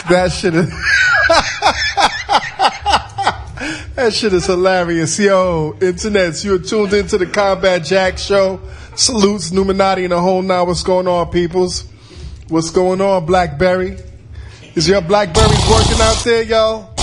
That shit is that shit is hilarious. Yo, internets, you're tuned into the Combat Jack Show. Salutes, Numinati and the whole nine. What's going on, peoples? What's going on, Blackberry? Is your Blackberries working out there, y'all?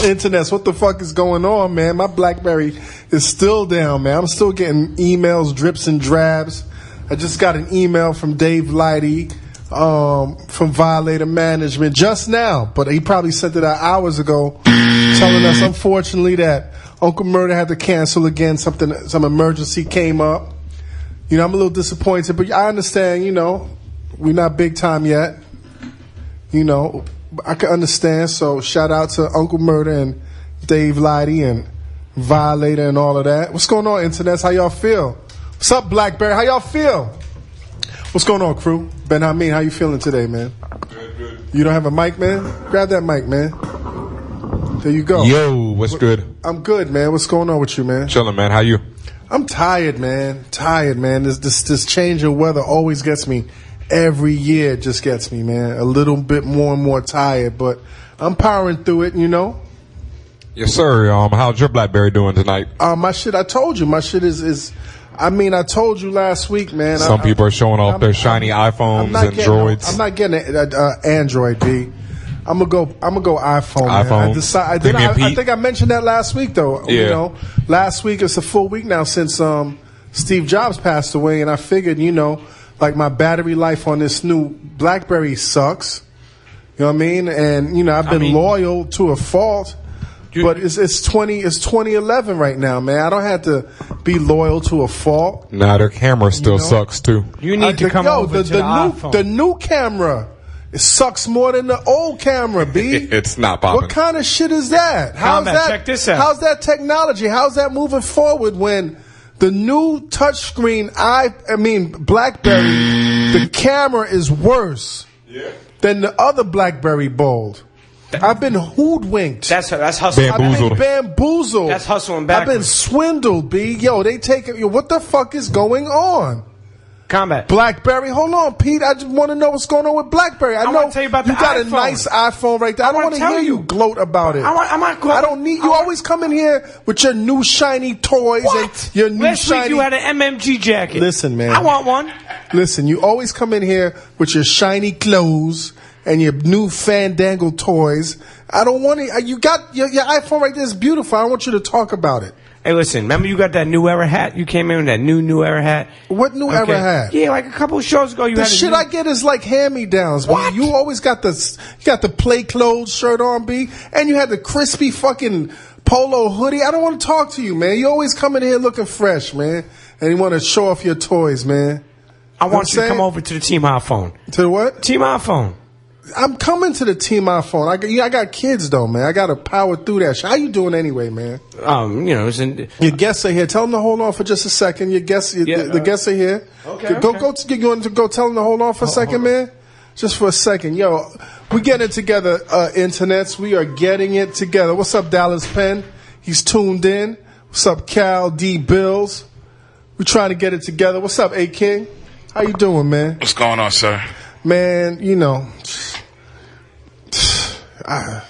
Internets, what the fuck is going on, man? My Blackberry is still down, man. I'm still getting emails, drips and drabs. I just got an email from Dave Lighty from Violator Management just now, but he probably sent it out hours ago, telling us, unfortunately, that Uncle Murder had to cancel again. Some emergency came up. You know, I'm a little disappointed, but I understand, you know, we're not big time yet. You know, I can understand. So shout out to Uncle Murder and Dave Lighty and Violator and all of that. What's going on, internets? How y'all feel? What's up, Blackberry? How y'all feel? What's going on, crew? Ben Hameen, how you feeling today, man? Good. You don't have a mic, man? Grab that mic, man. There you go. Yo, what's good? I'm good, man. What's going on with you, man? Chilling, man. How you? I'm tired, man. This change of weather always gets me. Every year it just gets me, man. A little bit more and more tired, but I'm powering through it, you know? Yes, sir. How's your Blackberry doing tonight? My shit, I told you. My shit is I told you last week, man. Some people are showing off their shiny iPhones and Droids. I'm not getting an Android, B. I'm gonna go iPhone. iPhone. I think I mentioned that last week, though. Yeah. You know, last week, it's a full week now since Steve Jobs passed away, and I figured, you know, like my battery life on this new BlackBerry sucks. You know what I mean? And you know, I've been loyal to a fault. But it's 2011 right now, man. I don't have to be loyal to a fault. Nah, their camera still sucks too. You need to come over to the iPhone. The new camera, it sucks more than the old camera, B. It's not popping. What kind of shit is that? How's that? Check this out. How's that technology? How's that moving forward when the new touchscreen, BlackBerry, the camera is worse than the other BlackBerry Bold? I've been hoodwinked. That's hustle. Bamboozled. I've been bamboozled. That's hustling backwards. I've been swindled, B. Yo, they take it. Yo, what the fuck is going on? Combat. BlackBerry. Hold on, Pete. I just want to know what's going on with BlackBerry. I know want to tell you about you the got iPhone. a nice iPhone right there. I don't want to hear you gloat about it. I don't need you. Always come in here with your new shiny toys and your new Last shiny. week you had an MMG jacket. Listen, man. I want one. Listen, you always come in here with your shiny clothes and your new Fandangle toys. I don't want to. You got your iPhone right there. It's beautiful. I don't want you to talk about it. Hey, listen. Remember you got that New Era hat? You came in with that new Era hat. What New Era hat? Yeah, like a couple of shows ago. The shit I get is like hand-me-downs. What? You always got the play clothes shirt on, B, and you had the crispy fucking polo hoodie. I don't want to talk to you, man. You always come in here looking fresh, man, and you want to show off your toys, man. I want you to come over to the Team iPhone. To what? Team iPhone. I'm coming to the Team iPhone. I got kids though, man. I got to power through that shit. How you doing anyway, man? You know, your guests are here. Tell them to hold on for just a second. Your guests, the guests are here. Okay. Go. You want to go tell them to hold on for a second, man? Just for a second, yo. We getting it together, internets. We are getting it together. What's up, Dallas Penn? He's tuned in. What's up, Cal D Bills? We trying to get it together. What's up, A King? How you doing, man? What's going on, sir? Man, you know, I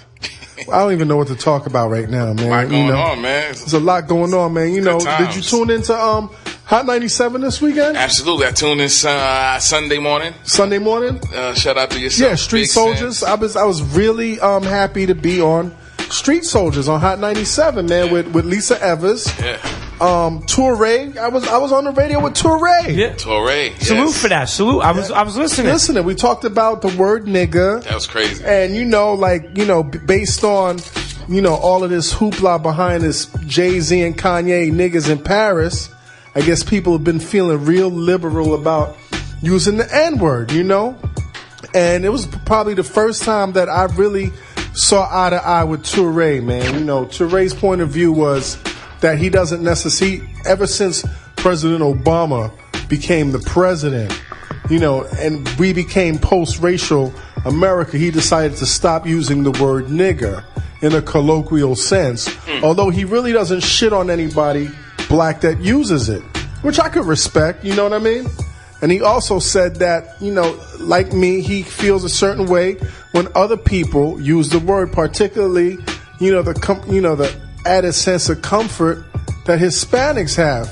don't even know what to talk about right now, man. A lot going on, man. There's a lot going on, man. You know, did you tune into Hot 97 this weekend? Absolutely. I tuned in Sunday morning. Sunday morning? Shout out to yourself. Yeah, Street Big Soldiers. sense. I was really happy to be on Street Soldiers on Hot 97, man, with Lisa Evers. Yeah. Touré. I was on the radio with Touré. Yeah. Touré. Yes. Salute for that. Salute. I was listening. We talked about the word nigga. That was crazy. And based on all of this hoopla behind this Jay-Z and Kanye niggas in Paris, I guess people have been feeling real liberal about using the N-word, And it was probably the first time that I really saw eye to eye with Touré, man. Touré's point of view was that he doesn't necessarily, ever since President Obama became the president, and we became post-racial America, he decided to stop using the word nigger. in a colloquial sense. Although he really doesn't shit on anybody black that uses it, which I could respect, you know what I mean? And he also said that, you know, like me, he feels a certain way when other people use the word, particularly, the added sense of comfort that Hispanics have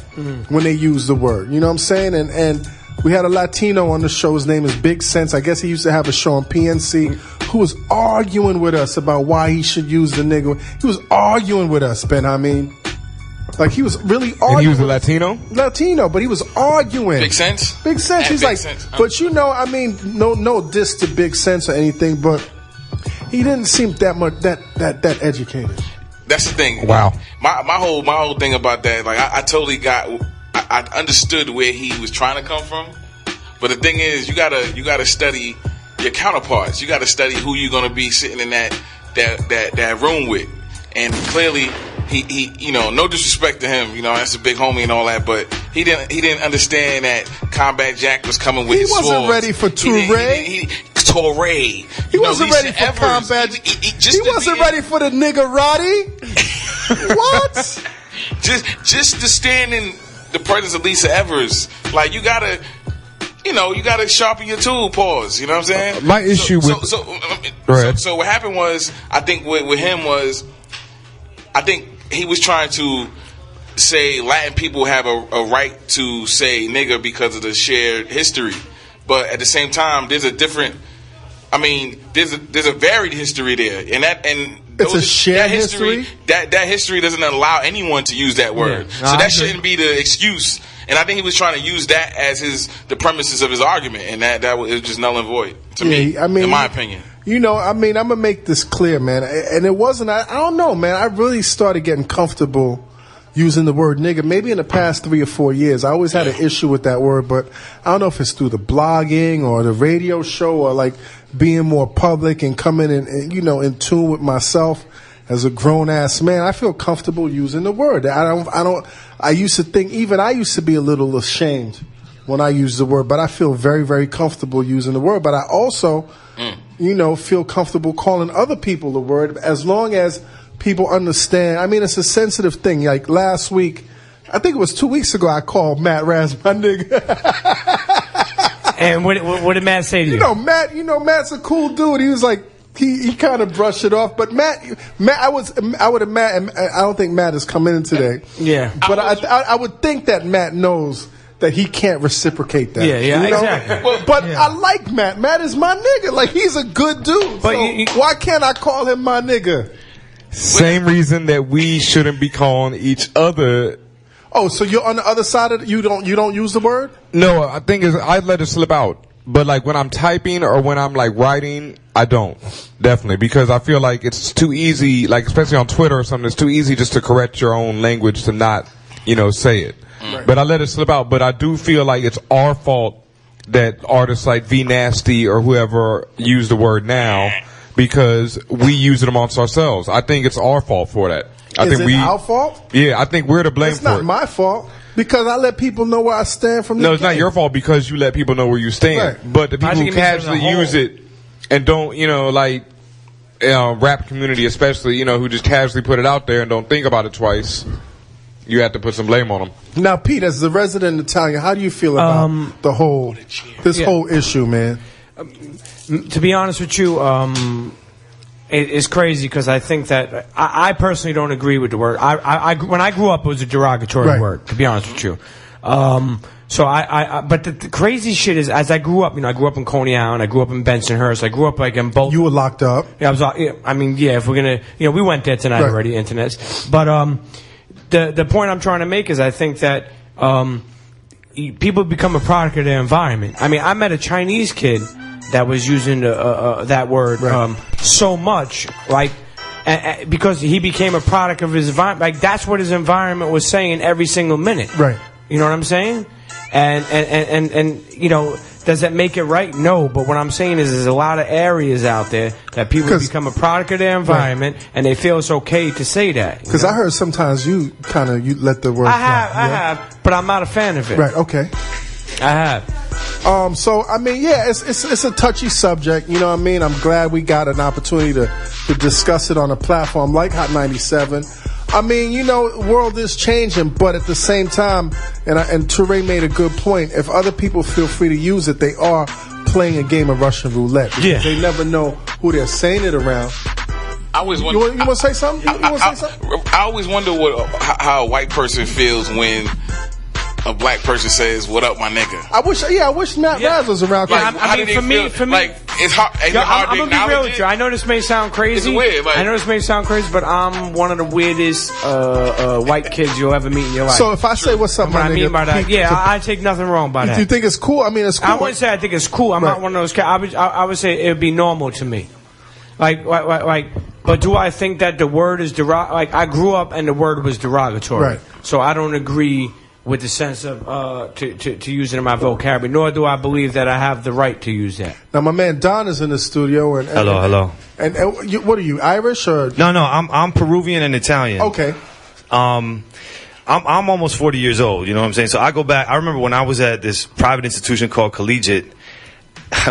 when they use the word. You know what I'm saying? And we had a Latino on the show. His name is Big Sense. I guess he used to have a show on PNC, who was arguing with us about why he should use the nigga. He was arguing with us, Ben. I mean, like, he was really arguing. And he was a Latino? Latino, but he was arguing. Big Sense? Big Sense. And He's Big like, Sense. but you know, I mean, no diss to Big Sense or anything, but he didn't seem that much that educated. That's the thing. Wow. My whole thing about that, like, I totally I understood where he was trying to come from, but the thing is, you gotta study your counterparts. You gotta study who you're gonna be sitting in that room with, and clearly he you know, no disrespect to him, you know, that's a big homie and all that, but he didn't understand that Combat Jack was coming with his swords. He wasn't ready for Touré. Touré. He wasn't ready for Combat. He wasn't ready for the niggerati. What? Just to stand in the presence of Lisa Evers, like, you gotta sharpen your tool. Pause. You know what I'm saying? My issue so what happened was, I think with him was, I think he was trying to say Latin people have a right to say nigger because of the shared history, but at the same time, there's a varied history there, it's a shared history. That history doesn't allow anyone to use that word, so that shouldn't be the excuse. And I think he was trying to use that as the premises of his argument, and that was just null and void to me. I mean, in my opinion. You know, I mean, I'm gonna make this clear, man. And it wasn't. I don't know, man. I really started getting comfortable using the word nigga maybe in the past 3 or 4 years. I always had an issue with that word, but I don't know if it's through the blogging or the radio show or like being more public and coming in, you know, in tune with myself as a grown ass man. I feel comfortable using the word. I used to think, even I used to be a little ashamed when I used the word, but I feel very, very comfortable using the word. But I also, you know, feel comfortable calling other people the word as long as people understand. I mean, it's a sensitive thing. Like last week, I think it was 2 weeks ago, I called Matt Raz my nigga. And what did Matt say to you? Matt's a cool dude. He was like, he kind of brushed it off. But Matt, I would have Matt. I don't think Matt is coming in today. Yeah, but I would think that Matt knows that he can't reciprocate that. Yeah, you know? Exactly. But I like Matt. Matt is my nigga. Like, he's a good dude. But so why can't I call him my nigga? Same reason that we shouldn't be calling each other. Oh, so you're on the other side of you don't use the word? No, I think I let it slip out. But like when I'm typing or when I'm like writing, I don't. Definitely, because I feel like it's too easy, like especially on Twitter or something, it's too easy just to correct your own language to not, say it. Right. But I let it slip out. But I do feel like it's our fault that artists like V Nasty or whoever use the word now, because we use it amongst ourselves. I think it's our fault for that. Is it our fault? Yeah, I think we're to blame for it. It's not my fault. Because I let people know where I stand from the No, it's not your fault because you let people know where you stand. Right. But the people who casually use it and don't, rap community especially, who just casually put it out there and don't think about it twice, you have to put some blame on them. Now, Pete, as the resident Italian, how do you feel about this whole issue, man? To be honest with you, it's crazy because I think that I personally don't agree with the word. When I grew up, it was a derogatory word. To be honest with you, but the crazy shit is, as I grew up, I grew up in Coney Island, I grew up in Bensonhurst, I grew up like in both. You were locked up. Yeah, if we're gonna, we went there tonight already, internets. But the point I'm trying to make is, I think that people become a product of their environment. I mean, I met a Chinese kid that was using that word so much, like, because he became a product of his environment. Like, that's what his environment was saying every single minute. Right. You know what I'm saying? And does that make it right? No. But what I'm saying is, there's a lot of areas out there that people become a product of their environment, and they feel it's okay to say that. Because I heard sometimes you let the word. I have, but I'm not a fan of it. Right. Okay. I have. So I mean, yeah, it's a touchy subject. You know what I mean? I'm glad we got an opportunity to discuss it on a platform like Hot 97. I mean, you know, the world is changing, but at the same time, and Touré made a good point. If other people feel free to use it, they are playing a game of Russian roulette. Because they never know who they're saying it around. I always wonder. You want to say something? I always wonder how a white person feels when a black person says, "What up, my nigga?" I wish Matt Raz was around. Like, I mean, for me, like it's hard. It's hard I'm to gonna be real acknowledge with it. you. I know this may sound crazy. It's weird. Like, I know this may sound crazy, but I'm one of the weirdest white kids you'll ever meet in your life. So if I say what's up, what my I nigga, mean by that, I take nothing wrong by that. Do you think it's cool? I mean, it's cool. I wouldn't say I think it's cool. I'm not one of those cats. I would say it would be normal to me. Like, but do I think that the word is like I grew up and the word was derogatory. Right. So I don't agree with the sense of to use it in my vocabulary. Nor do I believe that I have the right to use that. Now, my man Don is in the studio. And Hello. And what are you, Irish or? No, I'm Peruvian and Italian. Okay. I'm almost 40 years old. You know what I'm saying? So I go back. I remember when I was at this private institution called Collegiate.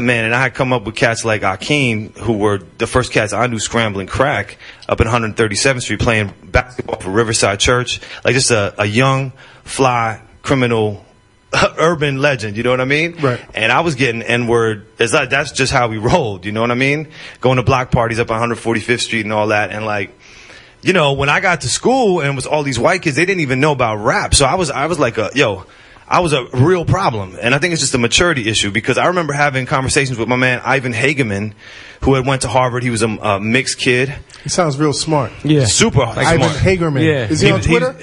Man, and I had come up with cats like Akeem, who were the first cats I knew scrambling crack up in 137th Street, playing basketball for Riverside Church. Like just a young, fly, criminal, urban legend, you know what I mean? Right. And I was getting N-word. That's just how we rolled, you know what I mean? Going to block parties up on 145th Street and all that. And like, you know, when I got to school and it was all these white kids, they didn't even know about rap. So I was like I was a real problem. And I think it's just a maturity issue because I remember having conversations with my man Ivan Hageman, who had went to Harvard. He was a mixed kid. He sounds real smart. Yeah. Super Ivan smart. Hagerman. Yeah. Is he on Twitter?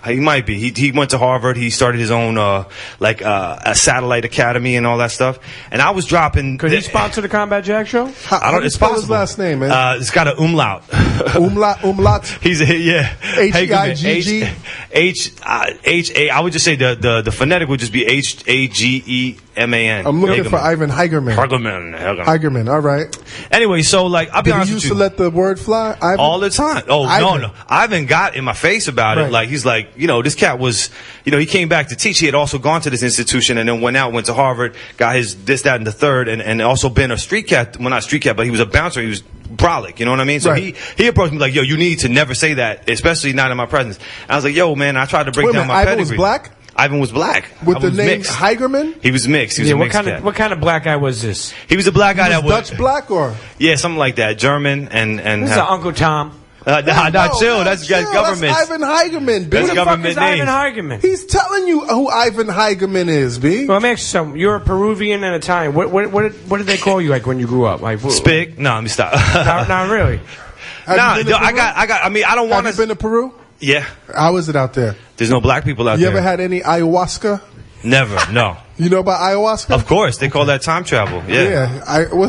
He might be. He went to Harvard. He started his own a satellite academy and all that stuff. And I was dropping. Could he sponsor the Combat Jack show? How do you spell his last name, man? It's got an umlaut. Umlaut. He's H-E-I-G-G? H-A. I would just say the phonetic would just be H-A-G-E-M-A-N. I'm looking for Ivan Hagerman. Hagerman. All right. Anyway, so like I'll be honest with you. Did he used to let the word fly? Ivan? All the time. Oh, Ivan. no. Ivan got in my face about it. Like, he's like, you know, this cat was, you know, he came back to teach. He had also gone to this institution and then went to Harvard, got his this, that, and the third, and also been a street cat. Well, not street cat, but he was a bouncer. He was brolic, you know what I mean? So he approached me like, yo, you need to never say that, especially not in my presence. And I was like, yo, man, I tried to break down my Ivan pedigree. was black? Ivan was black. With the was name mixed. Hagerman? He was mixed. He was a mixed cat. What kind of black guy was this? He was a black guy that was Dutch black or? Yeah, something like that. German and This is Uncle Tom. chill. That's government. That's Ivan Hagerman, B. That's government Who the fuck is name. Ivan Hagerman? He's telling you who Ivan Hagerman is, B. Well, let me ask you something. You're a Peruvian and Italian. What did they call you like when you grew up? Like Spig? No, let me stop. Not really. Have you been to I Peru? got. I mean, I don't want Have you been to Peru? Yeah. How is it out there? There's no black people out You there. ever had any ayahuasca? Never. No. You know about ayahuasca? Of course, they call that time travel. Yeah. What?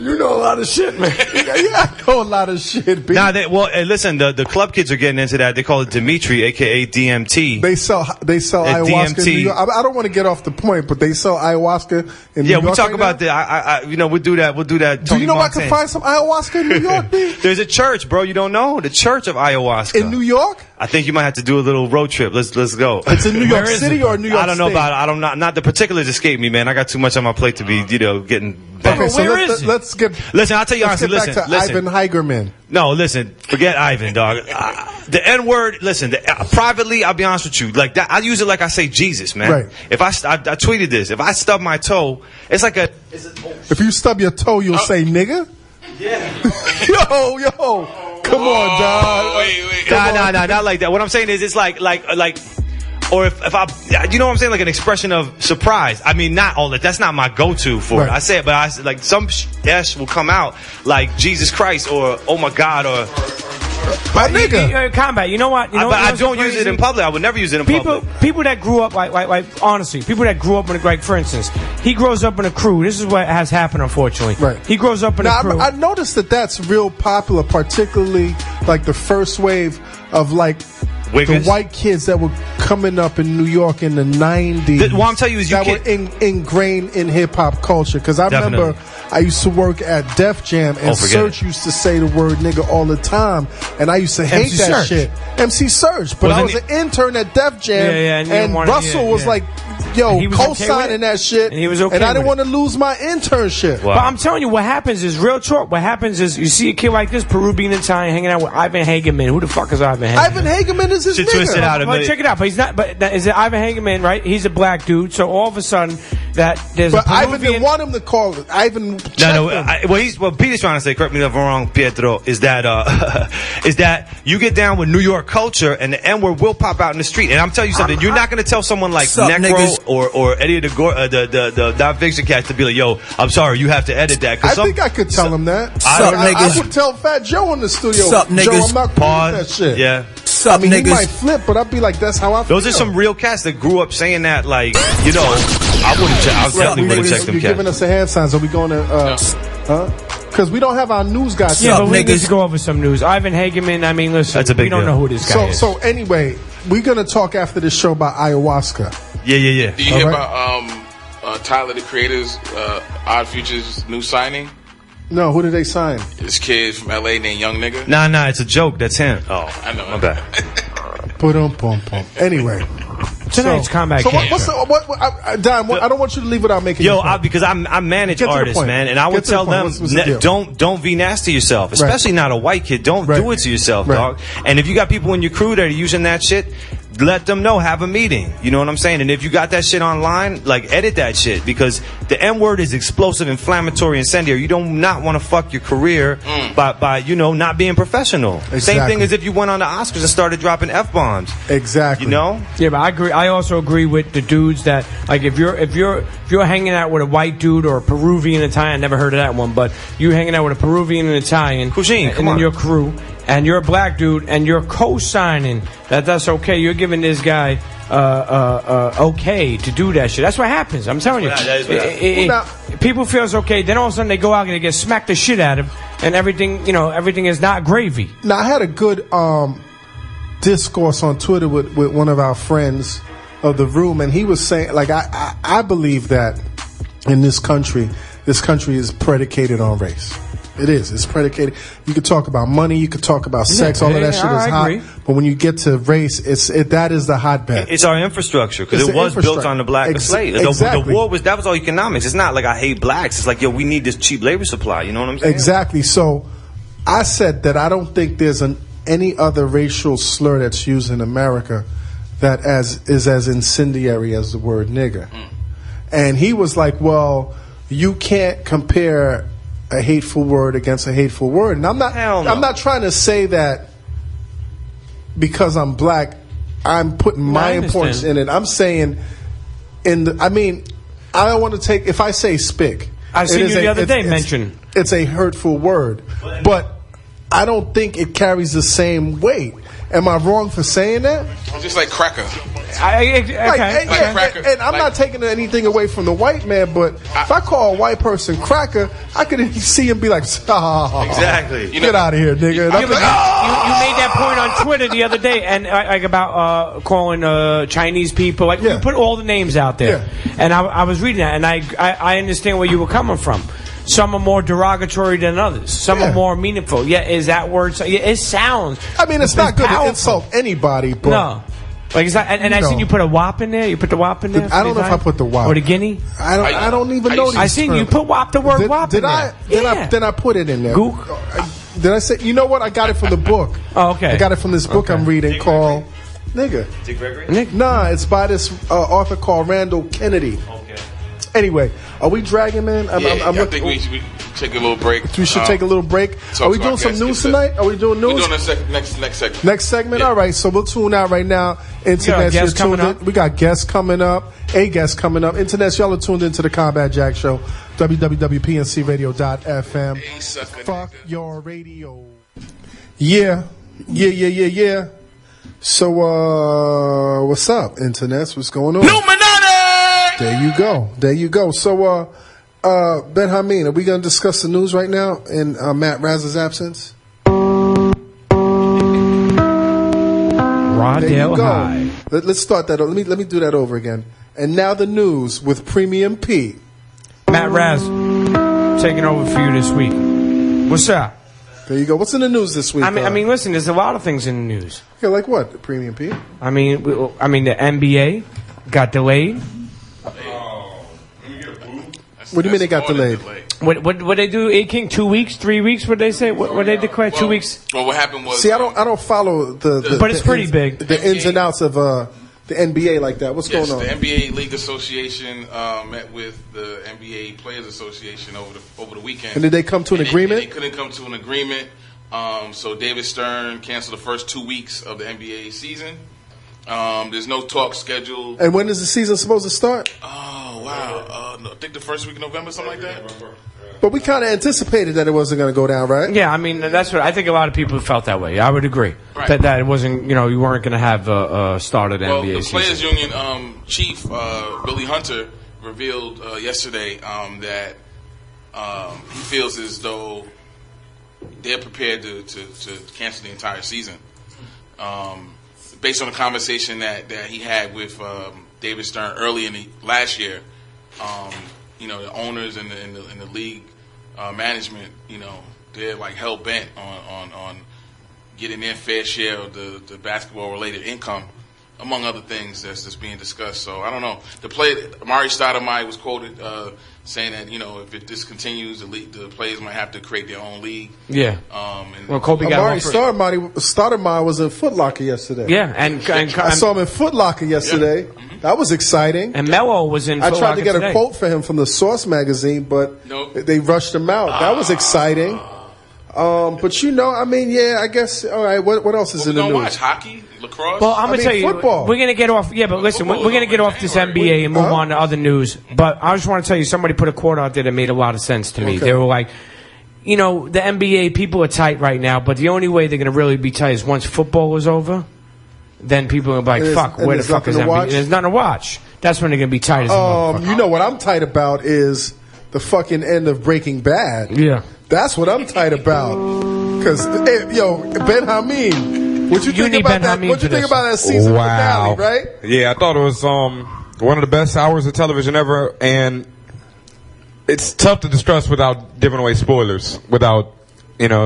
You know a lot of shit, man. Yeah, I know a lot of shit, B. Nah, hey, listen, the club kids are getting into that. They call it Dimitri, aka DMT. They sell ayahuasca in New York. I don't want to get off the point, but they sell ayahuasca in New York. Yeah, we talk right about now? we'll do that. We'll do that. Do you know where I can find some ayahuasca in New York, B? There's a church, bro. You don't know the Church of Ayahuasca In New York? I think you might have to do a little road trip. Let's go. It's in New York City or New York I don't know State? about. I don't not the particulars escape me, man. I got too much on my plate to be, getting. Okay, so Where is it? let's get. Listen, I'll tell you Let's honestly. get back Listen. to Ivan Hagerman. No, listen. Forget Ivan, dog. The N word. Listen. Privately, I'll be honest with you. Like that, I use it like I say Jesus, man. Right. If I tweeted this. If I stub my toe, it's like a. If you stub your toe, you'll say nigga. Yeah. Yo, come on, dog. Wait. Nah, not like that. What I'm saying is, it's like, or if I, you know what I'm saying, like an expression of surprise. I mean, not all that. That's not my go-to for it. I say it, but I like some dash will come out like Jesus Christ or oh my God or My nigga. Combat. You know what? but I don't use it in public. I would never use it in public. People that grew up like honestly, people that grew up in like, for instance, he grows up in a crew. This is what has happened, unfortunately. Right. He grows up in a crew. I noticed that's real popular, particularly like the first wave of like Wiggins? the white kids that were coming up in New York in the 90s. What I'm telling you is that were ingrained in hip hop culture. Because I remember I used to work at Def Jam, and Serge used to say the word nigga all the time, and I used to hate that shit. MC Serge. But I was an intern at Def Jam, and Russell was like yo, he was okay with co-signing it? that shit. And he was okay And I didn't with want to lose my internship. Wow. But I'm telling you, what happens is real talk. What happens is you see a kid like this, Peruvian Italian, hanging out with Ivan Hageman. Who the fuck is Ivan Hageman? Ivan Hageman is his Shit nigga. twisted out of But it. check it out. But he's not. But is it Ivan Hageman? Right? He's a black dude. So all of a sudden, that there's But a Ivan Peruvian. didn't want him to call it. Ivan checked No, him. what Peter's trying to say, correct me if I'm wrong, Pietro, is that is that you get down with New York culture and the N-word will pop out in the street. And I'm telling you something, you're not going to tell someone like Sup, Necro niggas? or Eddie the non-fiction cats to be like, yo, I'm sorry, you have to edit that. I think I could tell him that. Sup, I niggas? would tell Fat Joe in the studio. Sup, Joe, niggas? I'm not cool with Pause. that shit. Yeah. Sup, I mean, he niggas? might flip, but I'd be like, that's how I feel. Those are some real cats that grew up saying that, like, you know, I definitely would have checked them You're giving cats. us a hand signs. Are we going to, huh? Because we don't have our news guys. Yeah, Sup, but we need niggas? to go over some news. Ivan Hageman. I mean, listen, That's a big we don't deal. know who this guy is. So anyway, we're going to talk after this show about ayahuasca. Yeah. Do you hear All about Tyler, the Creator's Odd Future's new signing? No, who did they sign? This kid from LA named Young Nigga. Nah, it's a joke. That's him. Oh, I know. my bad. Pum. Anyway. Tonight's Combat So Game what's Show. Don, I don't want you to leave without making Yo, your point. because I manage Get to the artists, point. man, and I Get would to the tell point. them, What's the deal? don't be nasty to yourself, especially not a white kid. Don't Right. do it to yourself, Right. dog. And if you got people in your crew that are using that shit, let them know. Have a meeting. You know what I'm saying? And if you got that shit online, like edit that shit because the N word is explosive, inflammatory, incendiary. You do not want to fuck your career by not being professional. Same Exactly. thing as if you went on the Oscars and started dropping F bombs. Exactly. You know? Yeah, but I agree. I also agree with the dudes that like if you're hanging out with a white dude or a Peruvian Italian, I never heard of that one, but you hanging out with a Peruvian and Italian, Cuisine, and come then on. your crew, and you're a black dude, and you're co-signing that's okay. You're giving this guy okay to do that shit. That's what happens. I'm telling you. Yeah, that is what happens. Well, People feel it's okay. Then all of a sudden they go out and they get smacked the shit out of him, and everything is not gravy. Now, I had a good discourse on Twitter with one of our friends of the room, and he was saying, like, I believe that in this country is predicated on race. It is. It's predicated. You could talk about money. You could talk about sex. All of that shit is I hot. agree. But when you get to race, that is the hotbed. It's our infrastructure because It's it the was built infrastructure. on the black slave. Exactly. The war that was all economics. It's not like I hate blacks. It's like, yo, we need this cheap labor supply. You know what I'm saying? Exactly. So I said that I don't think there's any other racial slur that's used in America that is as incendiary as the word nigger. And he was like, well, you can't compare a hateful word against a hateful word. And I'm Hell no. not trying to say that because I'm black, I'm putting my importance in it. I'm saying I don't want to take, if I say spick. I seen it you is the other day it's- mention. It's a hurtful word. But I don't think it carries the same weight. Am I wrong for saying that? Just like cracker. And I'm not taking anything away from the white man, but if I call a white person cracker, I could see him be like, Exactly. Get out of here, nigga. And I'm Yeah, but like, you made that point on Twitter the other day, and like about calling Chinese people. Like Yeah. you put all the names out there, and I was reading that, and I understand where you were coming from. Some are more derogatory than others. Some are more meaningful. Yeah, is that word? It sounds. I mean, it's not good to powerful. insult anybody, but No. Like it's not, and I seen you put a WAP in there. You put the WAP in there. I don't know if I put the WAP. or the guinea. I don't even know these I seen you terms. put WAP the word WAP Did in I? there. Then I put it in there. Gook. Did I say? You know what? I got it from the book. Oh, okay. I got it from this book I'm reading called Nigga. Dick Gregory? Nah, it's by this author called Randall Kennedy. Okay. Anyway, are we dragging, man? I think we should take a little break. We should take a little break. talk Are we to doing our some guest, news get set. tonight? Are we doing news? We're doing a next segment. Next segment? Yeah. All right, so we'll tune out right now. Internet, got a you're guest coming tuned up? in. We got guests coming up. A guest coming up. Internet, y'all are tuned into the Combat Jack Show. www.pncradio.fm. Hey, sucker Fuck nigga. your radio. Yeah. So, what's up, Internets? What's going on? Illuminati! There you go. So, Ben Hameen, are we going to discuss the news right now in Matt Raz's absence? There you Rodale go. High. Let's start that. Let me do that over again. And now the news with Premium P. Matt Raz taking over for you this week. What's up? There you go. What's in the news this week? I mean, listen. There's a lot of things in the news. yeah, like what? Premium P. I mean, the NBA got delayed. What do you mean they got delayed? What they do? A-King 2 weeks, 3 weeks? What they say? What they declare? 2 weeks? Well, what happened was. See, I don't follow the But it's pretty big. The ins and outs of the NBA like that. What's going on? The NBA League Association met with the NBA Players Association over the weekend. And did they come to an agreement? They couldn't come to an agreement. So David Stern canceled the first 2 weeks of the NBA season. There's no talk scheduled. And when is the season supposed to start? Oh, wow. I think the first week of November, something like that. But we kind of anticipated that it wasn't going to go down, right? Yeah, I mean, that's what I think a lot of people felt that way. I would agree. Right. That it wasn't, you weren't going to have a start of the NBA the season. Players Union chief, Billy Hunter, revealed yesterday that he feels as though they're prepared to cancel the entire season. Based on the conversation that he had with David Stern early in the last year, the owners and the league management, they're like hell bent on getting their fair share of the basketball related income, among other things that's being discussed. So I don't know. Amari Stoudemire was quoted saying that if this continues, the players might have to create their own league. Yeah. Kobe got Amari one Stoudemire was in Foot Locker yesterday. Yeah, and I saw him in Foot Locker yesterday. Yeah. That was exciting. And Melo was in Foot Locker I tried to get today. a quote for him from the Source magazine, but they rushed him out. That was exciting. But I guess. All right, what else is in the news? Watch hockey, lacrosse. Well, I'm gonna tell you, football. We're gonna get off. Yeah, but listen, we're gonna get off this NBA and move on to other news. But I just want to tell you, somebody put a quote out there that made a lot of sense to me. Okay. They were like, the NBA people are tight right now, but the only way they're gonna really be tight is once football is over. Then people are like, "Fuck, where the fuck is NBA?" There's nothing to watch. That's when they're gonna be tight as a motherfucker. You know what I'm tight about is the fucking end of Breaking Bad. Yeah, that's what I'm tight about. Because Ben Hameen, what you think about that? What you think about that season finale? Right? Yeah, I thought it was one of the best hours of television ever, and it's tough to discuss without giving away spoilers, without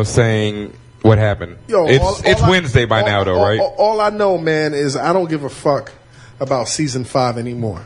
saying what happened. It's Wednesday by now, though, right? All I know, man, is I don't give a fuck about season 5 anymore.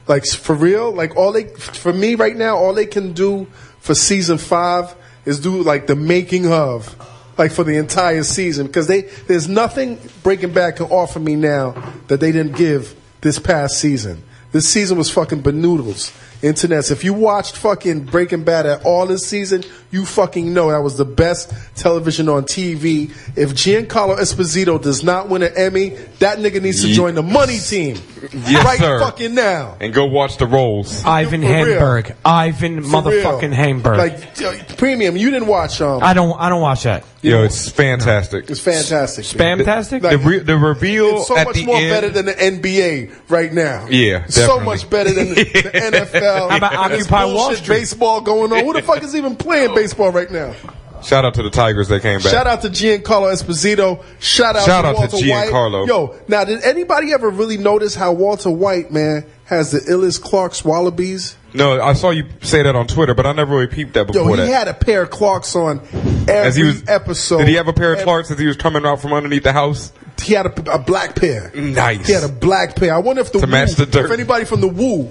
Like, for real, like for me right now, all they can do for season 5 is do like the making of, like for the entire season, because there's nothing Breaking Bad can offer me now that they didn't give this past season. This season was fucking banoodles. Internets, if you watched fucking Breaking Bad at all this season, you fucking know that was the best television on TV. If Giancarlo Esposito does not win an Emmy, that nigga needs to join the money team. Yes, sir. Fucking now. And go watch the Roles. Ivan Hamburg. Ivan motherfucking Hamburg. Like, Premium, you didn't watch I don't watch that. It's fantastic. It's fantastic. Spamtastic? The reveal it's so at much the more end, better than the NBA right now. Yeah, so definitely. much better than the NFL. How about Occupy Wall Street? Baseball going on. Who the fuck is even playing baseball right now? Shout out to the Tigers that came back. Shout out to Giancarlo Esposito. Shout out to Walter Giancarlo. White. Yo, now did anybody ever really notice how Walter White, man, has the illest Clark's Wallabies? No, I saw you say that on Twitter, but I never really peeped that before. He had a pair of Clarks on every episode. Did he have a pair of Clarks as he was coming out from underneath the house? He had a black pair. Nice. He had a black pair. I wonder if if anybody from the Woo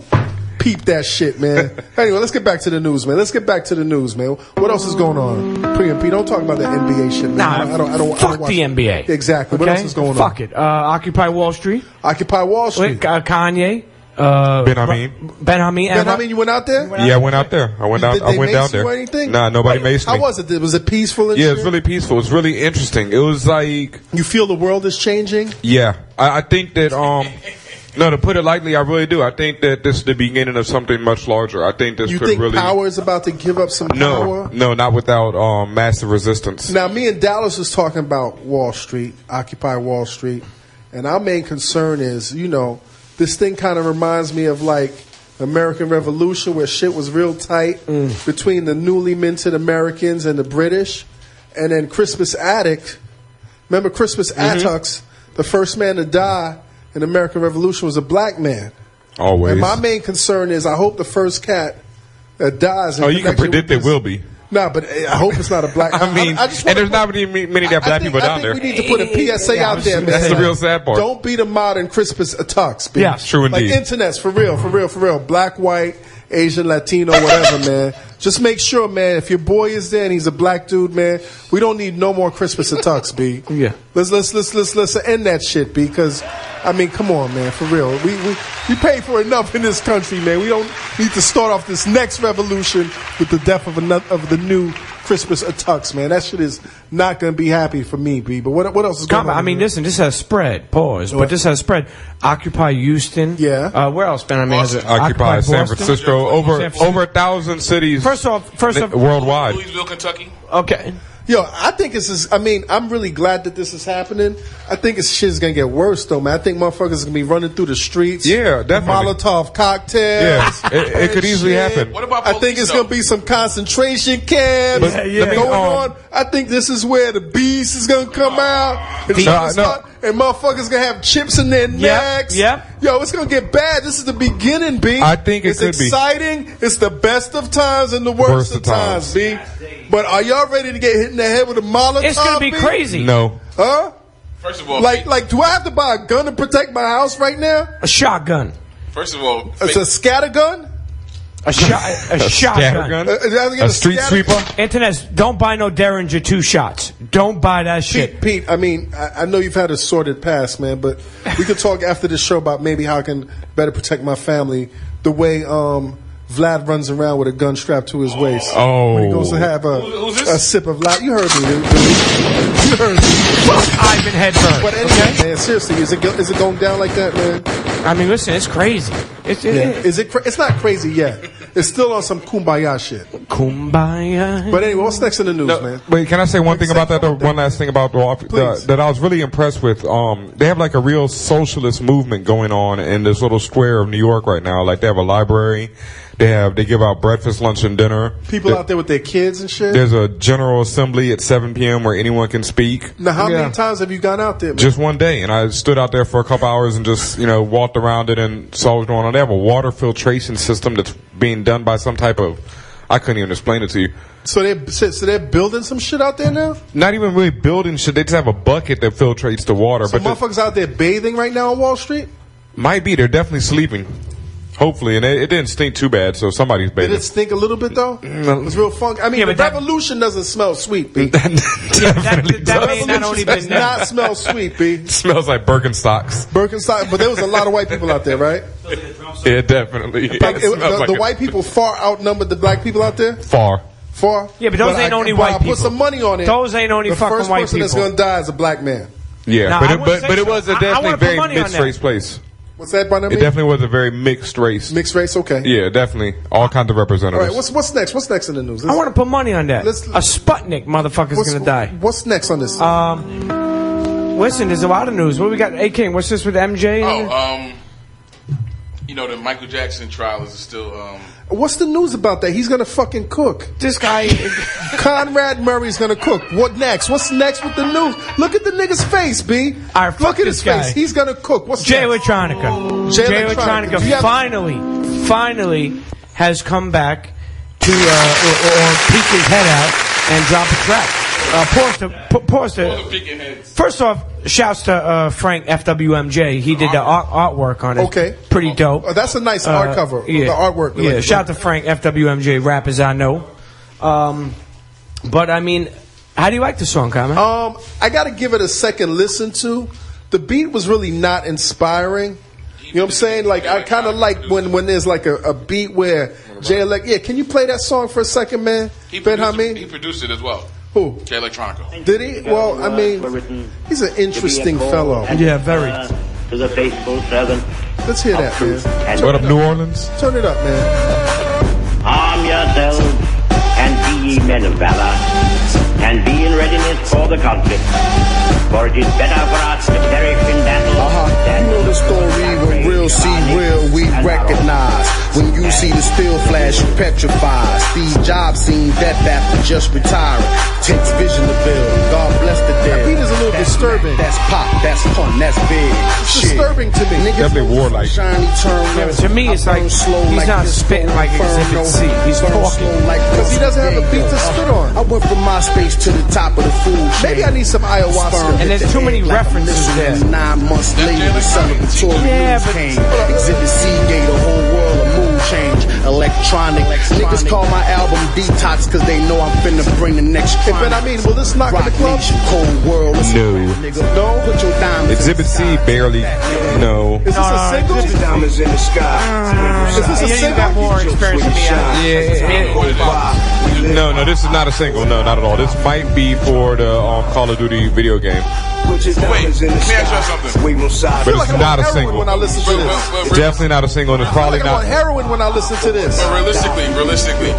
peep that shit, man. Anyway, let's get back to the news, man. What else is going on? P, don't talk about that NBA shit, man. Nah, I don't fuck watch the NBA. Exactly. Okay? What else is going on? Fuck it. Occupy Wall Street. Occupy Wall Street. Kanye. Ben Hameen. Ben Hameen, you went out there? Yeah, I went out there. I went down there. Or anything? Nah, nobody maced me. How was it? Was it peaceful? And yeah, shit? it was really peaceful. It was really interesting. It was like, you feel the world is changing? Yeah, I think that no, to put it lightly, I really do. I think that this is the beginning of something much larger. I think this you could think really. Power is about to give up some power? No, not without massive resistance. Now, me and Dallas was talking about Wall Street, Occupy Wall Street, and our main concern is, this thing kind of reminds me of like American Revolution, where shit was real tight between the newly minted Americans and the British, and then Crispus Attucks. Remember Crispus Attucks, the first man to die in the American Revolution was a black man. Always. And my main concern is I hope the first cat that dies. You can predict it will be. Nah, but I hope it's not a black. I mean, I just and wanna there's not many that black people down there. we need to put a PSA out there, man. That's the real sad part. Don't be the modern Crispus Attucks, B. Yes. True Like indeed. internets, for real. Black, white, Asian, Latino, whatever, man. Just make sure, man, if your boy is there and he's a black dude, man, we don't need no more Crispus Attucks, B. Yeah. Let's end that shit, B, because, I mean, come on, man, for real. We pay for enough in this country, man. We don't need to start off this next revolution with the death of the new Crispus Attucks, man. That shit is not going to be happy for me, B. But what else is going on? I mean, listen, this has spread. Pause. What? But this has spread. Occupy Houston. Yeah. Where else, Ben? I mean, has it Occupy San Boston? Francisco. Over 1,000 cities. First off, worldwide. Louisville, Kentucky. okay. Yo, I think this is. I mean, I'm really glad that this is happening. I think this shit is gonna get worse, though, man. I think motherfuckers are gonna be running through the streets. Yeah, definitely. Molotov cocktails. Yeah, it could easily shit. happen. What about I think police, it's though? gonna be some concentration camps But, going on. I think this is where the beast is gonna come out. And, and motherfuckers gonna have chips in their necks. Yep. Yo, it's gonna get bad. This is the beginning, B. I think it it's could be. exciting. It's the best of times and the worst of times, B. But are y'all ready to get hit in the head with a Molotov? It's going to be B? crazy. No. Huh? First of all, Like, do I have to buy a gun to protect my house right now? A shotgun. first of all, It's a scatter gun? A shotgun. Scattergun? Do I have to get A street scatter- sweeper? Internet, don't buy no Derringer 2 shots. Don't buy that shit. Pete, I mean, I know you've had a sordid past, man, but we could talk after the show about maybe how I can better protect my family the way Vlad runs around with a gun strapped to his waist. Oh. When he goes to have Who's this? a sip of light. You heard me, dude. You heard me. Fuck Ivan Hedberg. But anyway, man, seriously, is it going down like that, man? I mean, listen, it's crazy. Is it? It's not crazy yet. It's still on some kumbaya shit. Kumbaya. But anyway, what's next in the news, man? Wait, can I say one thing about that? Though? One last thing about Please. that I was really impressed with. They have like a real socialist movement going on in this little square of New York right now. Like they have a library. They give out breakfast, lunch, and dinner. People out there with their kids and shit. There's a general assembly at 7 p.m. where anyone can speak. Now, how many times have you gone out there, man? Just one day, and I stood out there for a couple hours and just walked around it and saw what's going on. They have a water filtration system that's being done by some type of. I couldn't even explain it to you. So they're building some shit out there now? Not even really building shit. They just have a bucket that filtrates the water. So but motherfuckers out there bathing right now on Wall Street? might be. They're definitely sleeping. Hopefully, and it didn't stink too bad, so somebody's Did bathing. it stink a little bit though? It's real funky. I mean, Yeah, the but that- revolution doesn't smell sweet, B. That may not only Does been not smell sweet, B. Smells like Birkenstocks. Birkenstock, but there was a lot of white people out there, right? Yeah, definitely. Like, It smells like the a- white people far outnumbered the black people out there. far. Far. Yeah, but those ain't only white I people. put some money on it. Those ain't only the fucking first white person that's people. gonna die is a black man. Yeah, Nah, I wouldn't say but it so. was a I definitely wanna put very money on mixed that. race place. What's that, by It definitely was a very mixed race. Mixed race, okay. Yeah, definitely. All kinds of All representatives. right, what's next? What's next in the news? I want to put money on that. Let's- A Sputnik motherfucker's what's, gonna die. What's next on this? Listen, there's a lot of news. What we got? A King, what's this with MJ? The Michael Jackson trial is still. What's the news about that? He's gonna fucking cook. This guy. Conrad Murray's gonna cook. What next? What's next with the news? Look at the nigga's face, B. All right, fuck Look at this his guy. face. He's gonna cook. What's Jay next? Electronica. Jay Jay Electronica. Electronica Do you have- finally has come back to or peek his head out and drop a track. Pause to. Picking heads. First off, shouts to Frank FWMJ. He did the artwork on it. Okay. Pretty dope. Oh, that's a nice art cover. Yeah. The artwork. Yeah, shout out to Frank FWMJ, rappers I know. But I mean, how do you like the song, Carmen? I got to give it a second listen to. The beat was really not inspiring. You know what I'm saying? Like, I kind of like when there's like a beat where Jay can you play that song for a second, man? He Ben produced, Hamid? he produced it as well. Who? Jay Electronica. Did he? Well, I mean, he's an interesting fellow. Yeah, very. To the faithful servant. Let's hear that, man. And What up, New Orleans? Turn it up, man. arm yourselves and be ye men of valor, and be in readiness for the conflict. For it is better for us to perish in battle than You know the to story, when real see real, we recognize. When you see the still flash, you petrify. Steve Jobs seen death after just retiring. Takes vision to build. God bless the dead. That beat is a little disturbing. That's pop, that's That's big. It's Shit. disturbing to me. Niggas Definitely know warlike. Shiny turn Yeah, red. but to me, it's I like burn slow he's not this spitting like Inferno. Exhibit C. He's Burn talking. slow like Because he doesn't have a beat to Diego. spit on. I went from MySpace to the top of the food chain. Maybe I need some ayahuasca. And there's too many references there. 9 months later, the celebratory Yeah, news but- came. Exhibit C gave the whole world a mood change. Electronic. Niggas call my album Detox because they know I'm finna bring the next Hey, chronic. Ben, I mean, will this knock in Rock the club? Nation, Cold World. No. Nigga, no. Put your diamonds Exhibit in the C sky. barely. No. Is this a single? Put your diamonds in the sky. Is this a Yeah, you got single? more experience than me. No, this is not a single. No, not at all. This might be for the Call of Duty video game, Wait, let me ask you something. but like it's I'm not on a heroin single. when I listen to this. But Definitely not a single, and it's I feel probably like I'm on not. heroin when I listen to this. realistically,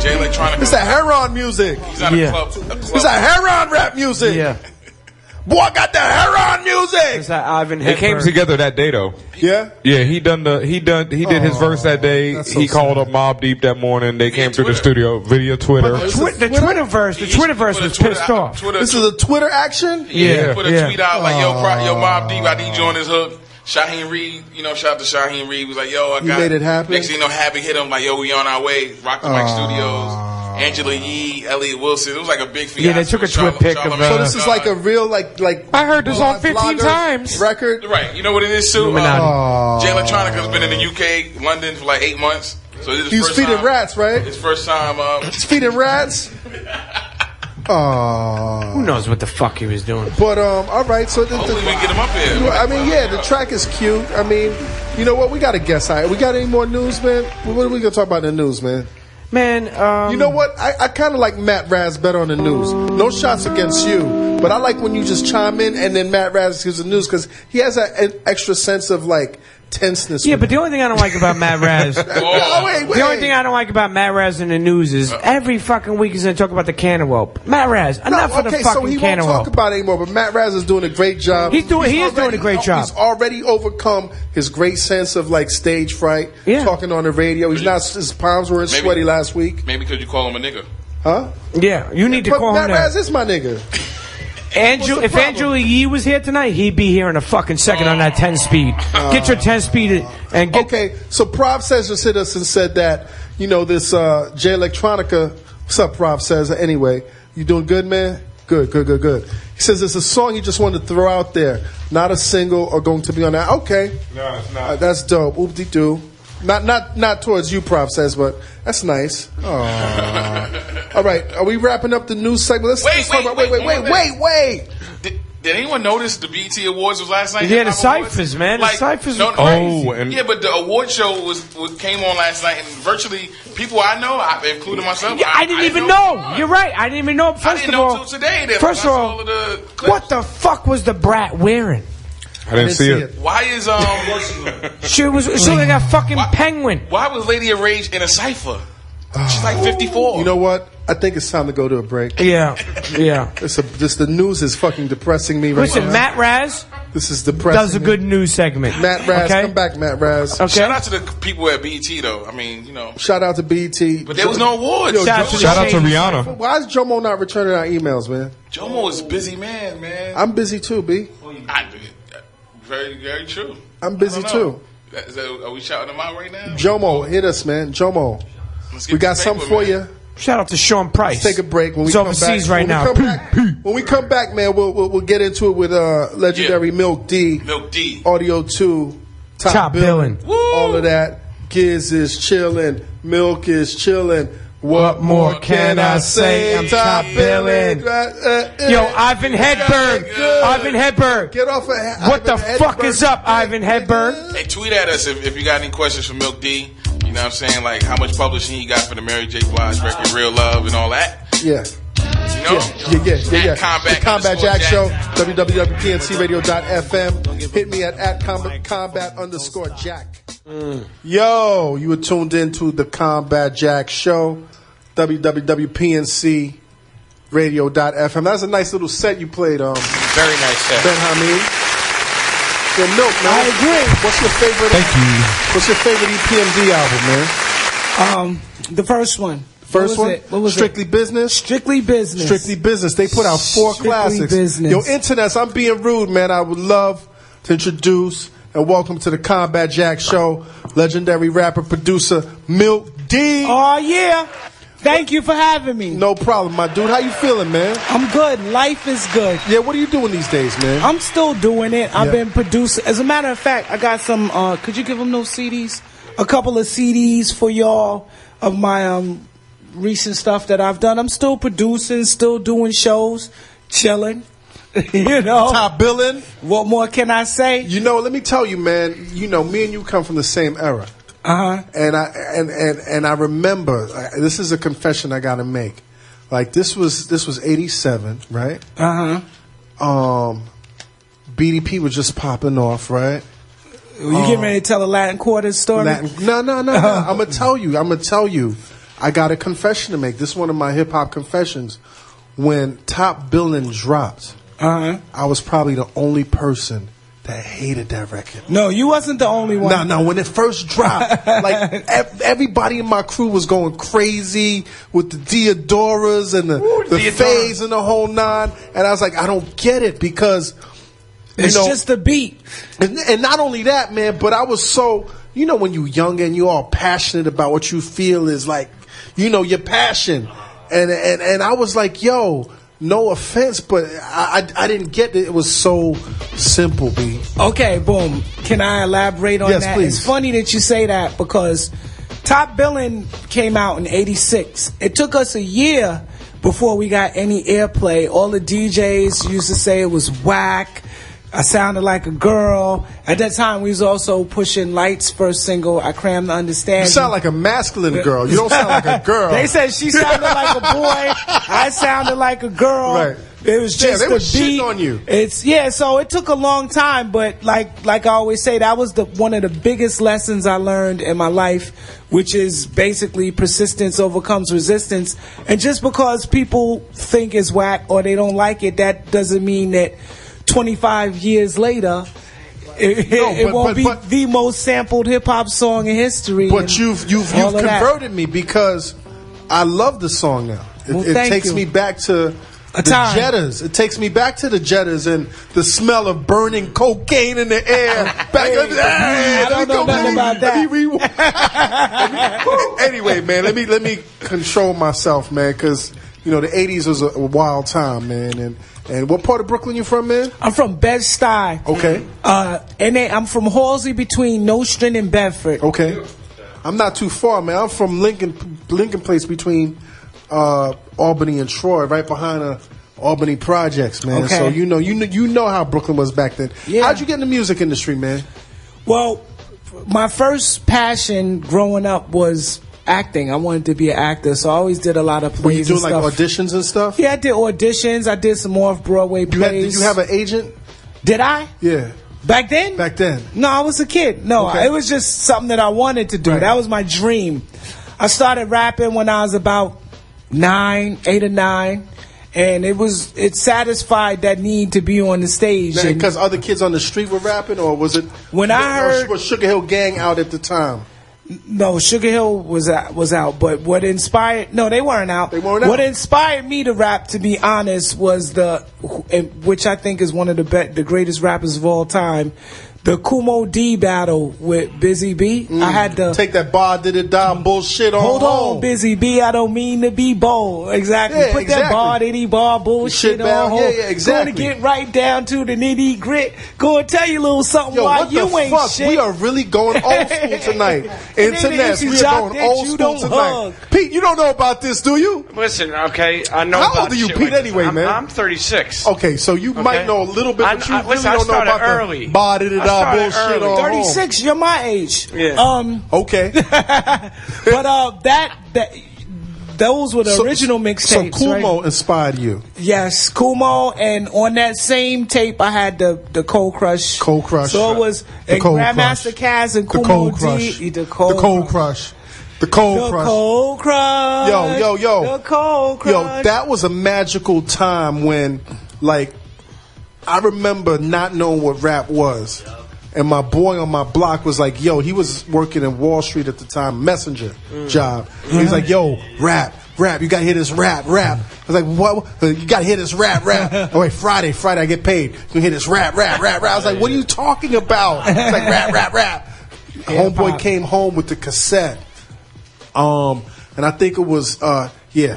Jay Electronica. It's that heroin music. He's not Yeah. a club. It's that heroin rap music. Yeah. Boy, I got the heroin It's music. that Ivan It came Hedberg. together that day though. Yeah. Yeah, he did his verse that day. that's so He called sad. up Mobb Deep that morning. They came through the Twitter. studio via Twitter. But- The Twitterverse was pissed off. This is a Twitter action. Yeah, Put a yeah. tweet out like, yo, Mobb Deep, I need you on this hook. Shaheem Reed, shout out to Shaheem Reed. Was like, yo, I got. made it happen? Next thing you know, Happy hit him like, yo, we on our way. Rock the Mic Studios. Angela Yee, Elliot Wilson. It was like a big fiasco. Yeah, they took a twit pic of, So this is like a real like. I heard this on 15 vloggers times. record. Right, you know what it is too? Illuminati. Jay Electronica's been in the UK, London for like 8 months. So this is He was first feeding time, rats, right? His first time. He's feeding rats. Oh. Who knows what the fuck he was doing? But all right. So Hopefully we get him up here. I mean, yeah, the track is cute. I mean, you know what? We got to guess. We got any more news, man? What are we gonna talk about in the news, man? Man, You know what? I kind of like Matt Raz better on the news. No shots against you, but I like when you just chime in and then Matt Raz gives the news because he has an extra sense of like tenseness. yeah, with but the only thing I don't like about Matt Raz, Oh, wait. the only thing I don't like about Matt Raz in the news is every fucking week he's gonna talk about the cantaloupe. Matt Raz, enough of the so fucking he won't cantaloupe. talk about it anymore. But Matt Raz is doing a great job. He is doing a great job. He's already overcome his great sense of like stage fright. Yeah. Talking on the radio. He's not. His palms were Maybe- sweaty last week. Maybe because you call him a nigga. Huh? Yeah, you need to But call Matt him Raz that. is my nigga. If problem? Angela Yee was here tonight, he'd be here in a fucking second on that 10 speed. Get your 10 speed and get. Okay, so Prov Says just hit us and said that, this Jay Electronica, what's up, Prov Says? Anyway, you doing good, man? Good. He says it's a song he just wanted to throw out there, not a single or going to be on that. Okay. No, it's not. That's dope. Oop-de-doo. Not towards you, Prov Says, but that's nice. Aw. All right, are we wrapping up the news segment? Let's talk about. Wait. Did anyone notice the BET Awards was last night? Yeah, the Hip Hop Awards? ciphers, man. The ciphers no, were crazy. Oh, and yeah, but the award show came on last night, and virtually people I know, including myself, Yeah, I didn't even know. You're right. I didn't even know. I First didn't of know all, till today. That first of I saw all, of the clips. what the fuck was the brat wearing? I didn't see it. Why is She looked like a fucking penguin. why was Lady of Rage in a cipher? She's like 54. You know what? I think it's time to go to a break. Yeah. The news is fucking depressing me right Listen, now. Matt Raz This is depressing. does a good news segment. Matt Raz, okay? come back, Matt Raz. Okay. Shout out to the people at BET though. I mean, Shout out to BT. but there was no awards. Yo, Shout out to Shout out to Shady Rihanna. Why is Jomo not returning our emails, man? Jomo is a busy man. I'm busy too, B. Very, very true. I'm busy I don't too. know. Are we shouting them out right now? Jomo, hit us, man. Jomo. Let's get We got this something paper, for man. you. Shout out to Sean Price. Let's take a break. When we He's come overseas back, right now. When we come back, man, we'll get into it with legendary Milk D, Milk D. Audio 2, Top Billin'. all of that. Giz is chillin', Milk is chillin'. What more can I say? I'm top billin'. Yo, Ivan Hedberg. Ivan Hedberg. Get off of What the fuck is up, Ivan Hedberg? Hey, tweet at us if you got any questions for Milk D. You know what I'm saying? Like how much publishing he got for the Mary J. Blige record, Real Love, and all that. Yeah. You know? Yeah. Combat The Combat _ Jack Show, www.pncradio.fm. Hit me at combat_Jack. Yo, you were tuned in to the Combat Jack Show, www.pncradio.fm. That's a nice little set you played, Very nice set. Ben Hamid. Yeah, Milk, man. I agree. What's your favorite? Thank you. What's your favorite EPMD album, man? The first one. First What one, was it? What was Strictly it? Business. Strictly Business. Strictly Business. They put out 4 Strictly classics. Business. Yo, internets, I'm being rude, man. I would love to introduce and welcome to the Combat Jack Show, legendary rapper, producer, Milk D. Oh, yeah. Thank you for having me. No problem, my dude. How you feeling, man? I'm good. Life is good. Yeah, what are you doing these days, man? I'm still doing it. I've Yeah. been producing. As a matter of fact, I got some, could you give them those CDs? A couple of CDs for y'all of my recent stuff that I've done. I'm still producing, still doing shows, chilling. You know, Top billing. what more can I say? You know, let me tell you, man. You know, me and you come from the same era, and I remember. This is a confession I got to make. Like this was '87, right? BDP was just popping off, right? You getting ready to tell a Latin Quarter story? No. I'm gonna tell you. I got a confession to make. This is one of my hip hop confessions. When Top Billin' dropped, I was probably the only person that hated that record. No, you wasn't the only one. No. When it first dropped, like everybody in my crew was going crazy with the Diodoras and the Fays and the whole nine. And I was like, I don't get it because It's just the beat. And not only that, man, but I was so, you know, when you young and you all passionate about what you feel is like, you know, your passion. And I was like, yo, no offense, but I didn't get it. It was so simple, B. Okay, boom. Can I elaborate on Yes, that? please. It's funny that you say that because Top Billin' came out in '86. It took us a year before we got any airplay. All the DJs used to say it was whack. I sounded like a girl. At that time, we was also pushing Light's first single, I Cram to Understand. You sound like a masculine girl. You don't sound like a girl. They said she sounded like a boy. I sounded like a girl. Right. It was just they the were shitting beat. on you. So it took a long time, but like I always say, that was one of the biggest lessons I learned in my life, which is basically persistence overcomes resistance. And just because people think it's whack or they don't like it, that doesn't mean that 25 years later, it won't be the most sampled hip hop song in history. But you've converted me because I love the song now. It takes me back to the Jettas. It takes me back to the Jettas and the smell of burning cocaine in the air. I don't know nothing about that. Anyway, man, let me control myself, man, because you know the '80s was a wild time, man. And what part of Brooklyn you from, man? I'm from Bed-Stuy. Okay. I'm from Halsey between Nostrand and Bedford. Okay. I'm not too far, man. I'm from Lincoln Place between Albany and Troy, right behind the Albany Projects, man. Okay. So you know how Brooklyn was back then. Yeah. How'd you get in the music industry, man? Well, my first passion growing up was acting. I wanted to be an actor, so I always did a lot of plays. Were you doing and like stuff. auditions and stuff? Yeah, I did auditions. I did some off-Broadway plays. Did you have an agent? Did I? Yeah. Back then? Back then. No, I was a kid. No, Okay. it was just something that I wanted to do. Right. That was my dream. I started rapping when I was about 8 or 9. And it satisfied that need to be on the stage. And Because other kids on the street were rapping, or was it When I heard- was Sugar Hill Gang out at the time? no, Sugar Hill was out, but what inspired? No, they weren't out. They weren't What out. inspired me to rap, to be honest, was which I think is one of the greatest rappers of all time, the Kumo D battle with Busy B. I had to Take that bar did it die bullshit on hold home. on, Busy B. I don't mean to be bold. Exactly. Yeah, Put that exactly. bar diddy bar bullshit Shit on down. home. Yeah, exactly. Going to get right down to the nitty grit. Go and tell you a little something Yo, why what you the ain't fuck? shit. We are really going old school tonight. And then Internet, the we MC are Jock going that old you school don't tonight. hug. Pete, you don't know about this, do you? Listen, okay, I know How about old are you, shit Pete, like anyway, this. man? I'm 36. Okay, so you might know a little bit, but you really listen, I don't know started about early. the bar did it I die started bullshit early. on home. 36, you're my age. Yeah. Okay. But those were the original mixtapes. So Kumo right? inspired you. Yes, Kumo, and on that same tape, I had the Cold Crush. Cold Crush. So it was The Cold Grandmaster Crush. Kaz and The Kumo Cold D. Crush. The Cold Crush. The Cold The Crush. Cold Crush. Yo. The Cold Crush. Yo, that was a magical time when, like, I remember not knowing what rap was. And my boy on my block was like, yo, he was working in Wall Street at the time, messenger job. He was like, yo, rap. rap. You gotta hear this rap. I was like, what? You gotta hear this rap. Oh wait, Friday I get paid. You hear this rap. I was like, what are you talking about? It's like rap. Homeboy came home with the cassette. And I think it was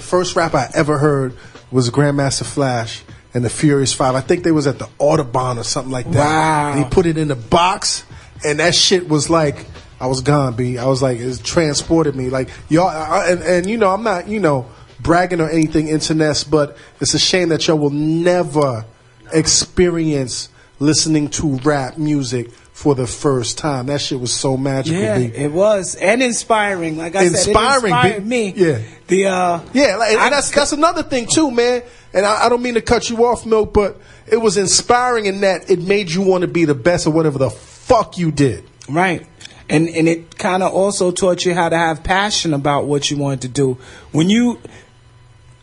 first rap I ever heard was Grandmaster Flash and the Furious Five. I think they was at the Audubon or something like that. Wow. And he put it in the box, and that shit was like, I was gone, B. I was like, it transported me. Like, y'all, and you know, I'm not, you know, bragging or anything, internets, but it's a shame that y'all will never experience listening to rap music for the first time. That shit was so magical. Yeah, B. it was, and inspiring. Like I said, it inspired me. Yeah. And that's another thing too, man. And I don't mean to cut you off, Milk, but it was inspiring in that it made you want to be the best at whatever the fuck you did. Right. And it kind of also taught you how to have passion about what you wanted to do. When you,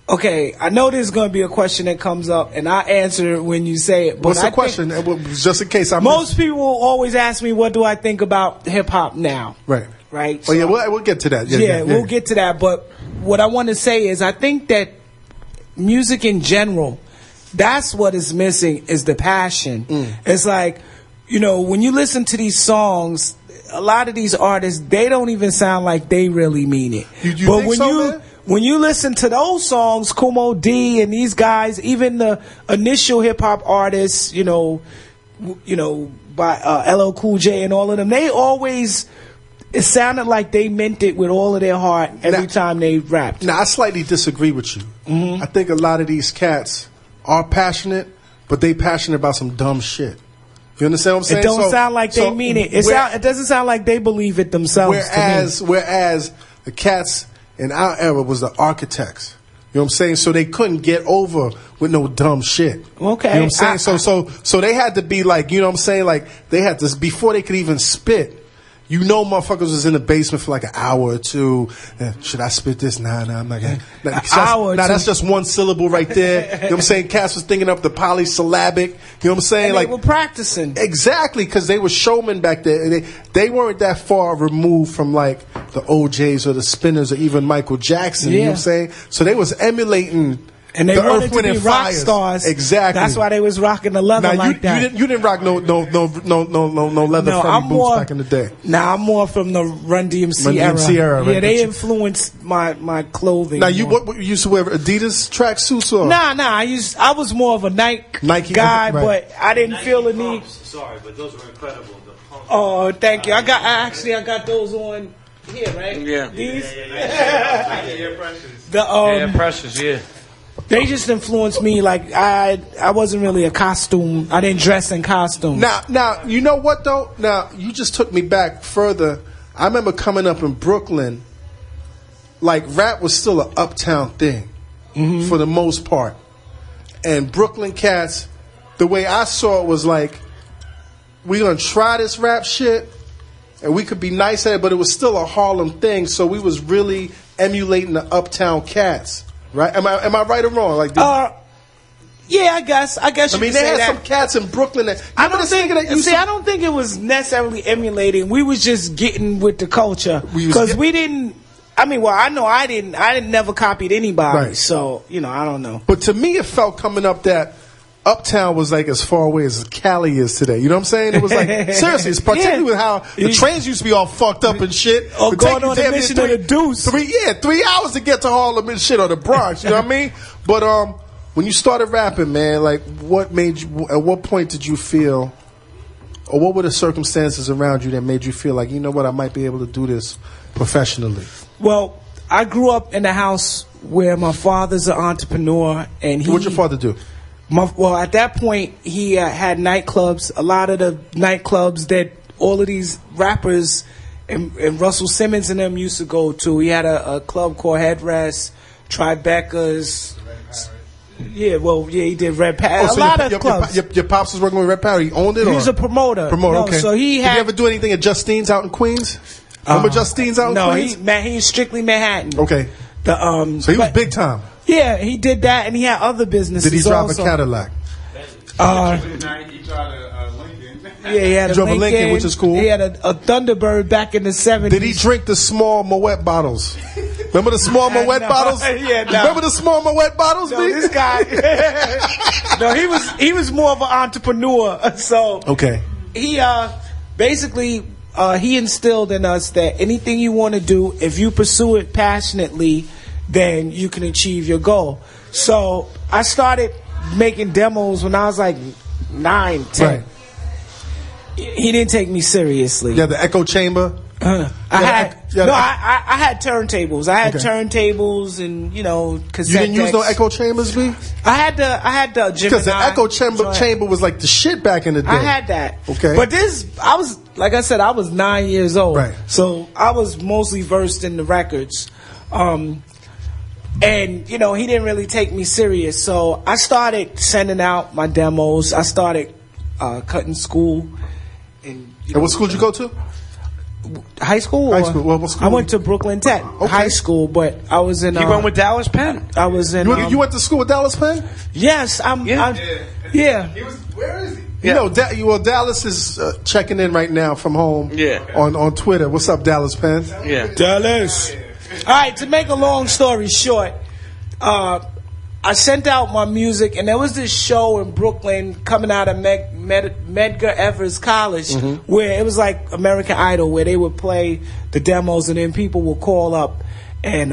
okay, I know there's going to be a question that comes up, and I answer it when you say it. But what's the question? Just in case most people will always ask me, what do I think about hip hop now? Right. Right. Oh, yeah, we'll get to that. Yeah, we'll get to that. But what I want to say is I think that music in general, that's what is missing, is the passion. It's like, you know, when you listen to these songs, a lot of these artists, they don't even sound like they really mean it. You but think when so, when you listen to those songs, Kumo D and these guys, even the initial hip hop artists, you know, by LL Cool J and all of them, they always, it sounded like they meant it with all of their heart every time they rapped. Now, I slightly disagree with you. I think a lot of these cats are passionate, but they passionate about some dumb shit. You understand what I'm saying? It don't sound like they mean it. It doesn't sound like they believe it themselves. Whereas the cats in our era was the architects. You know what I'm saying? So they couldn't get over with no dumb shit. Okay. You know what I'm saying? So they had to be like, you know what I'm saying? Like they had to, before they could even spit, you know, motherfuckers was in the basement for like an hour or two. Should I spit this? Nah, I'm not gonna. That's just one syllable right there. You know what I'm saying? Cass was thinking up the polysyllabic. You know what I'm saying? And like they were practicing. Exactly, because they were showmen back there. They weren't that far removed from like the OJs or the Spinners or even Michael Jackson. You know what I'm saying? So they was emulating. And they wanted to be rock Fires. stars. Exactly. That's why they was rocking the leather like that. You didn't rock no leather Freddy boots back in the day. Nah, I'm more from the Run DMC era. Yeah, they influenced my clothing. Now you used to wear Adidas tracksuits or? Nah. I was more of a Nike guy, right. But I didn't feel the need. Sorry, but those were incredible. Oh, thank you. I got those on here, right? Yeah. These. Yeah, Precious. Precious. Yeah. They just influenced me. Like I wasn't really a costume. I didn't dress in costume. Now you know what though? Now you just took me back further. I remember coming up in Brooklyn. Like rap was still an uptown thing for the most part, and Brooklyn cats. The way I saw it was like, we gonna try this rap shit, and we could be nice at it, but it was still a Harlem thing. So we was really emulating the uptown cats. Right? Am I right or wrong? Like, yeah, I guess. I mean, they had some cats in Brooklyn that I don't think it was necessarily emulating. We was just getting with the culture because we didn't. I mean, well, I know I didn't never copied anybody. Right. So I don't know. But to me, it felt coming up that Uptown was like as far away as Cali is today. You know what I'm saying? It was like, seriously, it's particularly with how the trains used to be all fucked up and shit. Or going on the mission of the Deuce. 3 hours to get to Harlem and shit, or the Bronx, you know what I mean? But when you started rapping, man, like what made you, at what point did you feel, or what were the circumstances around you that made you feel like, you know what, I might be able to do this professionally? Well, I grew up in a house where my father's an entrepreneur, and What'd your father do? Well, at that point, he had nightclubs. A lot of the nightclubs that all of these rappers and Russell Simmons and them used to go to. He had a club called Headrest, Tribeca's. Yeah, he did Red Parrot. A lot of clubs. Your pops was working with Red Parrot. He owned it? He was a promoter. Okay. So did you ever do anything at Justine's out in Queens? Remember Justine's out in Queens? No, he was strictly Manhattan. Okay. So he was big time. Yeah, he did that, and he had other businesses. Did he drive also. a Cadillac? He tried a Lincoln. Yeah, he had he drove a Lincoln, which is cool. He had a Thunderbird back in the 70s. Did he drink the small Moet bottles? Remember the small Moet bottles? Yeah, no. Remember the small Moet bottles, No, B? this guy. No, he was more of an entrepreneur. So Okay. he basically he instilled in us that anything you want to do, if you pursue it passionately, then you can achieve your goal. So I started making demos when I was like 9, 10. Right. He didn't take me seriously. Yeah, the echo chamber. I had turntables. I had Okay. turntables and cassette You didn't use no decks. echo chambers, B? I had the Gemini. Because the echo joint. chamber was like the shit back in the day. I had that. Okay. But I was, like I said, I was 9 years old. Right. So I was mostly versed in the records. And, he didn't really take me serious. So I started sending out my demos. I started cutting school. And what school did you go to? high school? High or- school. What school? I went to Brooklyn Tech High School, but I was in. He went with Dallas Penn. I was in. You went to school with Dallas Penn? Yes, Yeah. Where is he? Dallas is checking in right now from home. Yeah. On Twitter. What's up, Dallas Penn? Yeah. Dallas. All right, to make a long story short, I sent out my music, and there was this show in Brooklyn coming out of Medgar Evers College, where it was like American Idol, where they would play the demos, and then people would call up and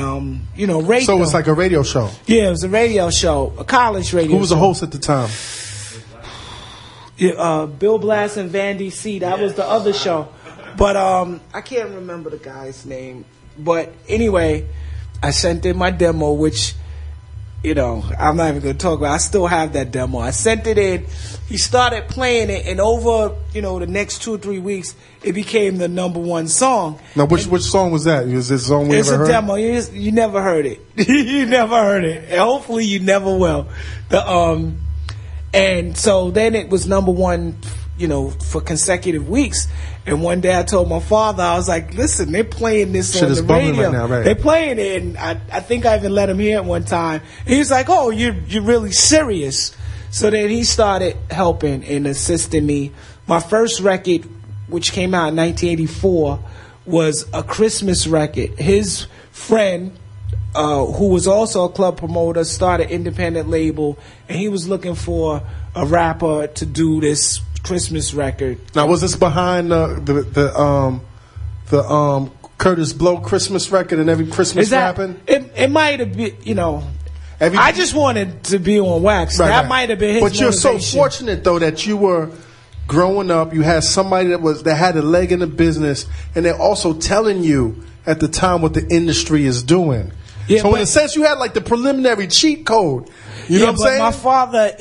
rate So it was them. like a radio show. Yeah, it was a radio show, a college radio. Who was the show. host at the time? Yeah, Bill Blass and Vandy C. That was the other show. But I can't remember the guy's name. But anyway, I sent in my demo, which, I'm not even going to talk about. I still have that demo. I sent it in. He started playing it, and over, the next 2 or 3 weeks, it became the #1 song. Now, which song was that? Was this song we It's ever a heard? demo. You never heard it. You never heard it. And hopefully you never will. And so then it was #1, for consecutive weeks. And one day I told my father, I was like, listen, they're playing this Shit on is the bubbling radio. right now, right. They're playing it, and I think I even let him hear it one time. He was like, oh, you're really serious. So then he started helping and assisting me. My first record, which came out in 1984, was a Christmas record. His friend, who was also a club promoter, started independent label, and he was looking for a rapper to do this Christmas record. Now, was this behind the Curtis Blow Christmas record and every Christmas rapping? It might have been, I just wanted to be on wax. Right, that right. might have been his But you're so motivation. fortunate though that you were growing up. You had somebody that had a leg in the business, and they're also telling you at the time what the industry is doing. Yeah, so in but- a sense, you had like the preliminary cheat code. You know what I'm saying? My father,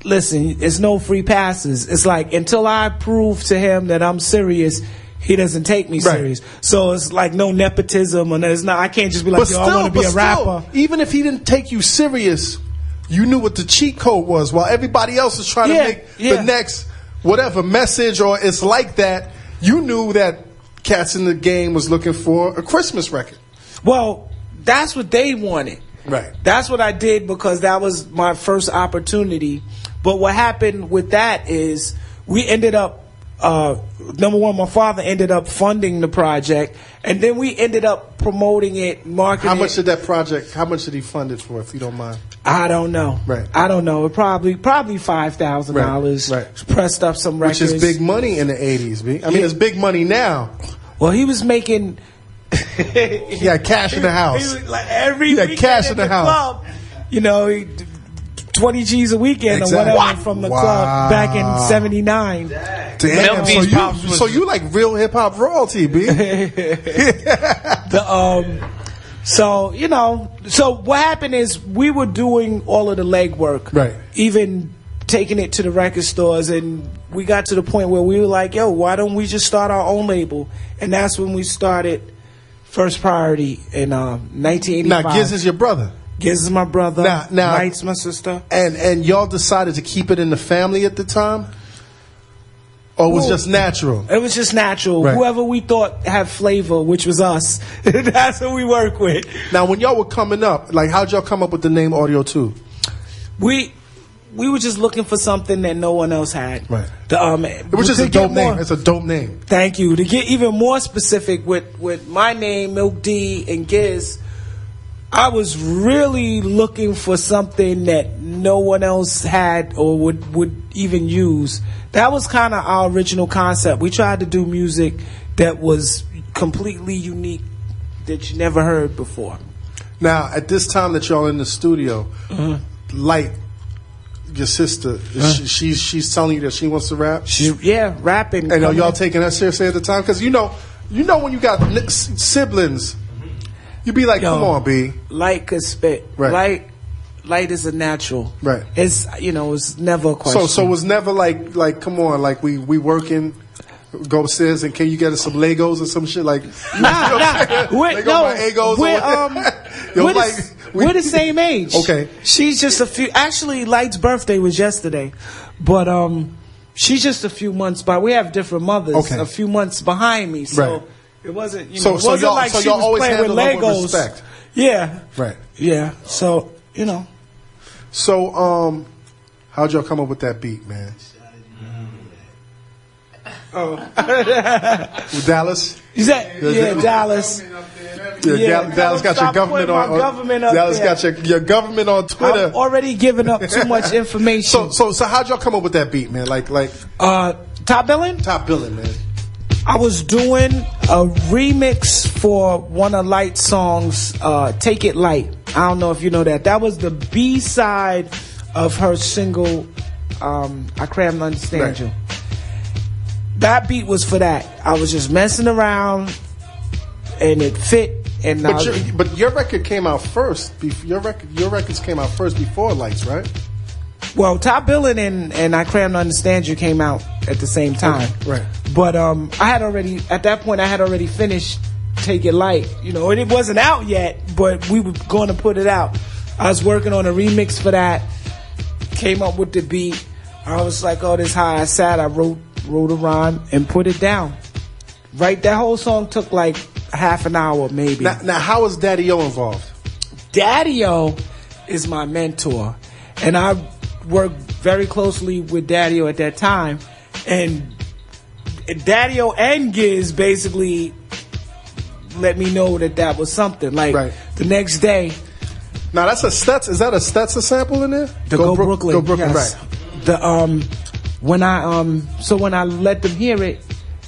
listen, it's no free passes. It's like until I prove to him that I'm serious, he doesn't take me Right. serious. So it's like no nepotism, and there's not. I can't just be like, But yo, I want to be a rapper. even if he didn't take you serious, you knew what the cheat code was. While everybody else is trying to make the next whatever message or it's like that, you knew that Cats in the Game was looking for a Christmas record. Well, that's what they wanted. Right. That's what I did because that was my first opportunity. But what happened with that is we ended up, #1, my father ended up funding the project, and then we ended up promoting it, marketing How much it. how much did he fund it for, if you don't mind? I don't know. Right. I don't know. It probably $5,000. Right. Pressed up some records. Which is big money in the 80s, B. I mean, it's big money now. Well, he was making. He had cash in the house. He was like every He had weekend cash at in the the house. club, 20 G's a weekend Exactly. or whatever from the club back in '79. Damn, so you like real hip hop royalty, B. So what happened is we were doing all of the legwork, Right. even taking it to the record stores, and we got to the point where we were like, yo, why don't we just start our own label? And that's when we started First Priority in 1985. Now, Giz is your brother. Giz is my brother. Now- Knight's my sister. And y'all decided to keep it in the family at the time? Or it was Well, just natural? It was just natural. Right. Whoever we thought had flavor, which was us, that's who we work with. Now, when y'all were coming up, like, how'd y'all come up with the name Audio 2? We were just looking for something that no one else had. Right. Which is a dope name. It's a dope name. Thank you. To get even more specific with my name, Milk D, and Giz, I was really looking for something that no one else had or would even use. That was kind of our original concept. We tried to do music that was completely unique, that you never heard before. Now, at this time that y'all in the studio, Light, your sister, she's telling you that she wants to rap? Rapping. And are y'all taking that seriously at the time? Because you know when you got siblings, you be like, come on, B. Light could spit. Right. Light is a natural. Right. It's it's never a question. So it was never like come on, like we working, go upstairs and can you get us some Legos or some shit like Nah. We're the same age. Okay. She's just actually Light's birthday was yesterday. But she's just a few months we have different mothers, a few months behind me. So right. it wasn't it so wasn't y'all, like so she y'all was always playing with handle Legos. with respect. Yeah. Right. Yeah. So, So how'd y'all come up with that beat, man? Dallas? Dallas. Dallas got your government on. Dallas got your government on Twitter. I'm already giving up too much information. So how'd y'all come up with that beat, man? Like Top Billin'? Top Billin', man. I was doing a remix for one of Light's songs, Take It Light. I don't know if you know that. That was the B-side of her single, I Cram to Understand You. That beat was for that. I was just messing around, and it fit. And but your record came out first. Your records came out first before Lights, right? Well, Top Billin' and I Cram to Understand You came out at the same time. Right. But I had already finished Take It Light. And it wasn't out yet, but we were going to put it out. I was working on a remix for that. Came up with the beat. I was like, oh, this how I sat. I wrote a rhyme and put it down. Right, that whole song took like half an hour, maybe. Now how is Daddy-O involved? Daddy-O is my mentor, and I worked very closely with Daddy-O at that time, and Daddy-O and Giz basically let me know that was something. Like the next day. Now that's is that a Stetson sample in there? The Go Brooklyn. Go Brooklyn, yes. right. The when I let them hear it,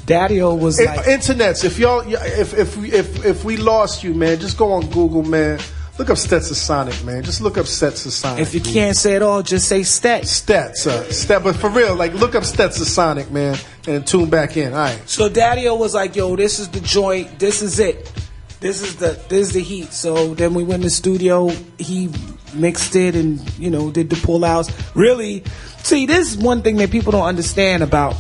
Daddy-O was like internets. If we lost you, man, just go on Google, man. Look up Stetson Sonic, man. Just look up Stetson Sonic. If you can't say it all, just say Stet. Stet. But for real, like look up Stetson Sonic, man, and tune back in. All right. So Daddy-O was like, "Yo, this is the joint. This is it. This is the heat." So then we went in the studio. He mixed it and did the pullouts. Really, see, this is one thing that people don't understand about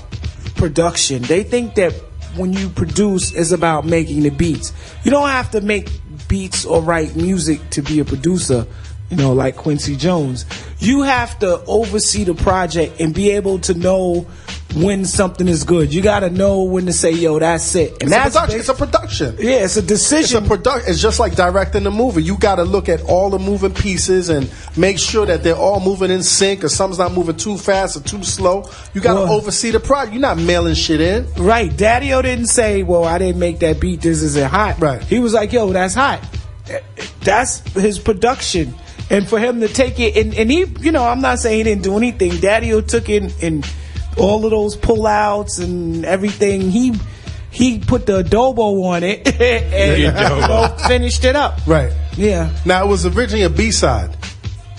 production. They think that when you produce, it's about making the beats. You don't have to make beats or write music to be a producer, like Quincy Jones. You have to oversee the project and be able to know when something is good. You got to know when to say, yo, that's it. And it's a production. Yeah, it's a decision. It's just like directing a movie. You got to look at all the moving pieces and make sure that they're all moving in sync, or something's not moving too fast or too slow. You got to oversee the project. You're not mailing shit in. Right. Daddy-O didn't say, well, I didn't make that beat. This isn't hot. Right. He was like, yo, that's hot. That's his production. And for him to take it, and he, I'm not saying he didn't do anything. Daddy-O took it and all of those pullouts and everything. He put the adobo on it and finished it up. Right. Yeah. Now it was originally a B-side.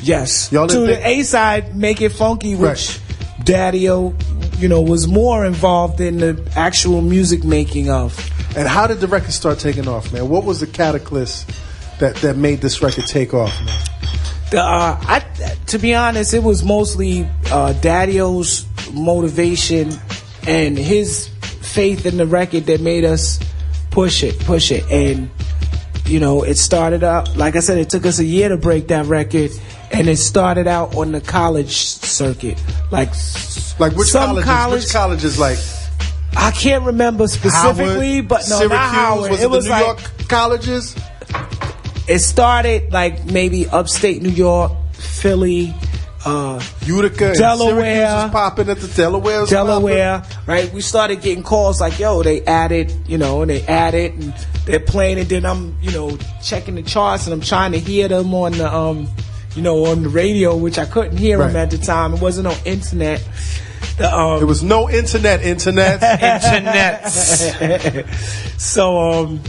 Yes. To the A-side, Make It Funky, which Daddy-O, was more involved in the actual music making of. And how did the record start taking off, man? What was the catalyst that made this record take off, man? To be honest, it was mostly Daddy-O's motivation and his faith in the record that made us push it. And it started out, like I said, it took us a year to break that record, and it started out on the college circuit. Like which colleges? Which colleges? Like I can't remember specifically, Howard, but no, Syracuse, not Howard. Was it was the New York colleges? It started like maybe upstate New York, Philly, Utica, Delaware. and Syracuse was popping at the Delaware. Was Delaware, right? We started getting calls like, yo, they added, and they're playing it. Then I'm, checking the charts and I'm trying to hear them on the, on the radio, which I couldn't hear them at the time. It wasn't on internet. There was no internet. So,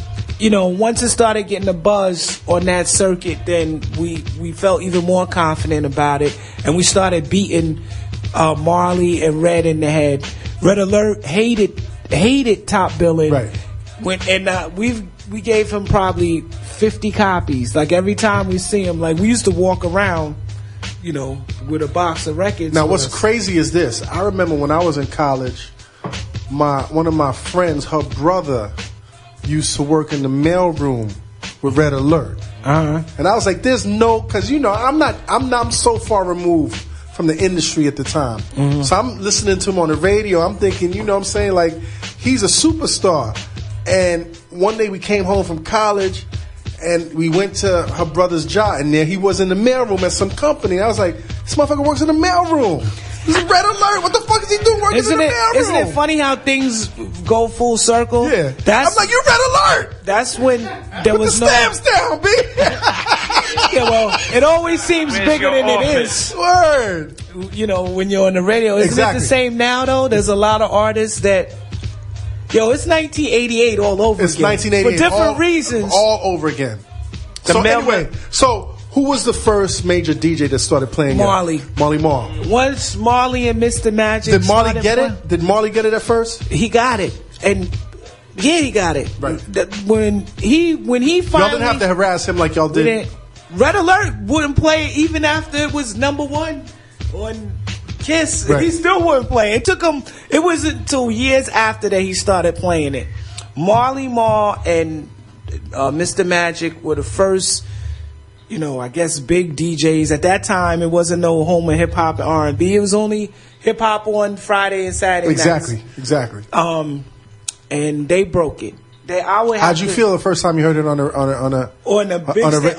once it started getting a buzz on that circuit, then we felt even more confident about it, and we started beating Marley and Red in the head. Red Alert hated Top Billing. Right. We gave him probably 50 copies. Like every time we see him, like we used to walk around, with a box of records. Now, what's crazy is this. I remember when I was in college, one of my friends, her brother, used to work in the mailroom with Red Alert. Uh-huh. And I was like, there's no, because I'm so far removed from the industry at the time. Mm-hmm. So I'm listening to him on the radio. I'm thinking, like, he's a superstar. And one day we came home from college and we went to her brother's job, and there he was in the mailroom at some company. I was like, this motherfucker works in the mailroom. He's a Red Alert. What the fuck is he doing working in the mailroom? Isn't it funny how things go full circle? Yeah. I'm like, you Red Alert. That's when there was the stamps down, B. Yeah, well, it always seems bigger than it is. Word. When you're on the radio. Isn't it the same now, though? There's a lot of artists that... it's 1988 all over again. It's 1988. For different reasons. All over again. Anyway, who was the first major DJ that started playing Marley. Marley Marl. Once Marley and Mr. Magic. Did Marley get it? Did Marley get it at first? He got it. And he got it. Right. When he finally... Y'all didn't have to harass him like y'all did. Red Alert wouldn't play it even after it was number one on Kiss. Right. He still wouldn't play it. It took him... It wasn't until years after that he started playing it. Marley Marl and Mr. Magic were the first... I guess big DJs. At that time, it wasn't no home of hip hop and R&B. It was only hip hop on Friday and Saturday nights. Exactly. And they broke it. How'd you feel the first time you heard it on a big stage?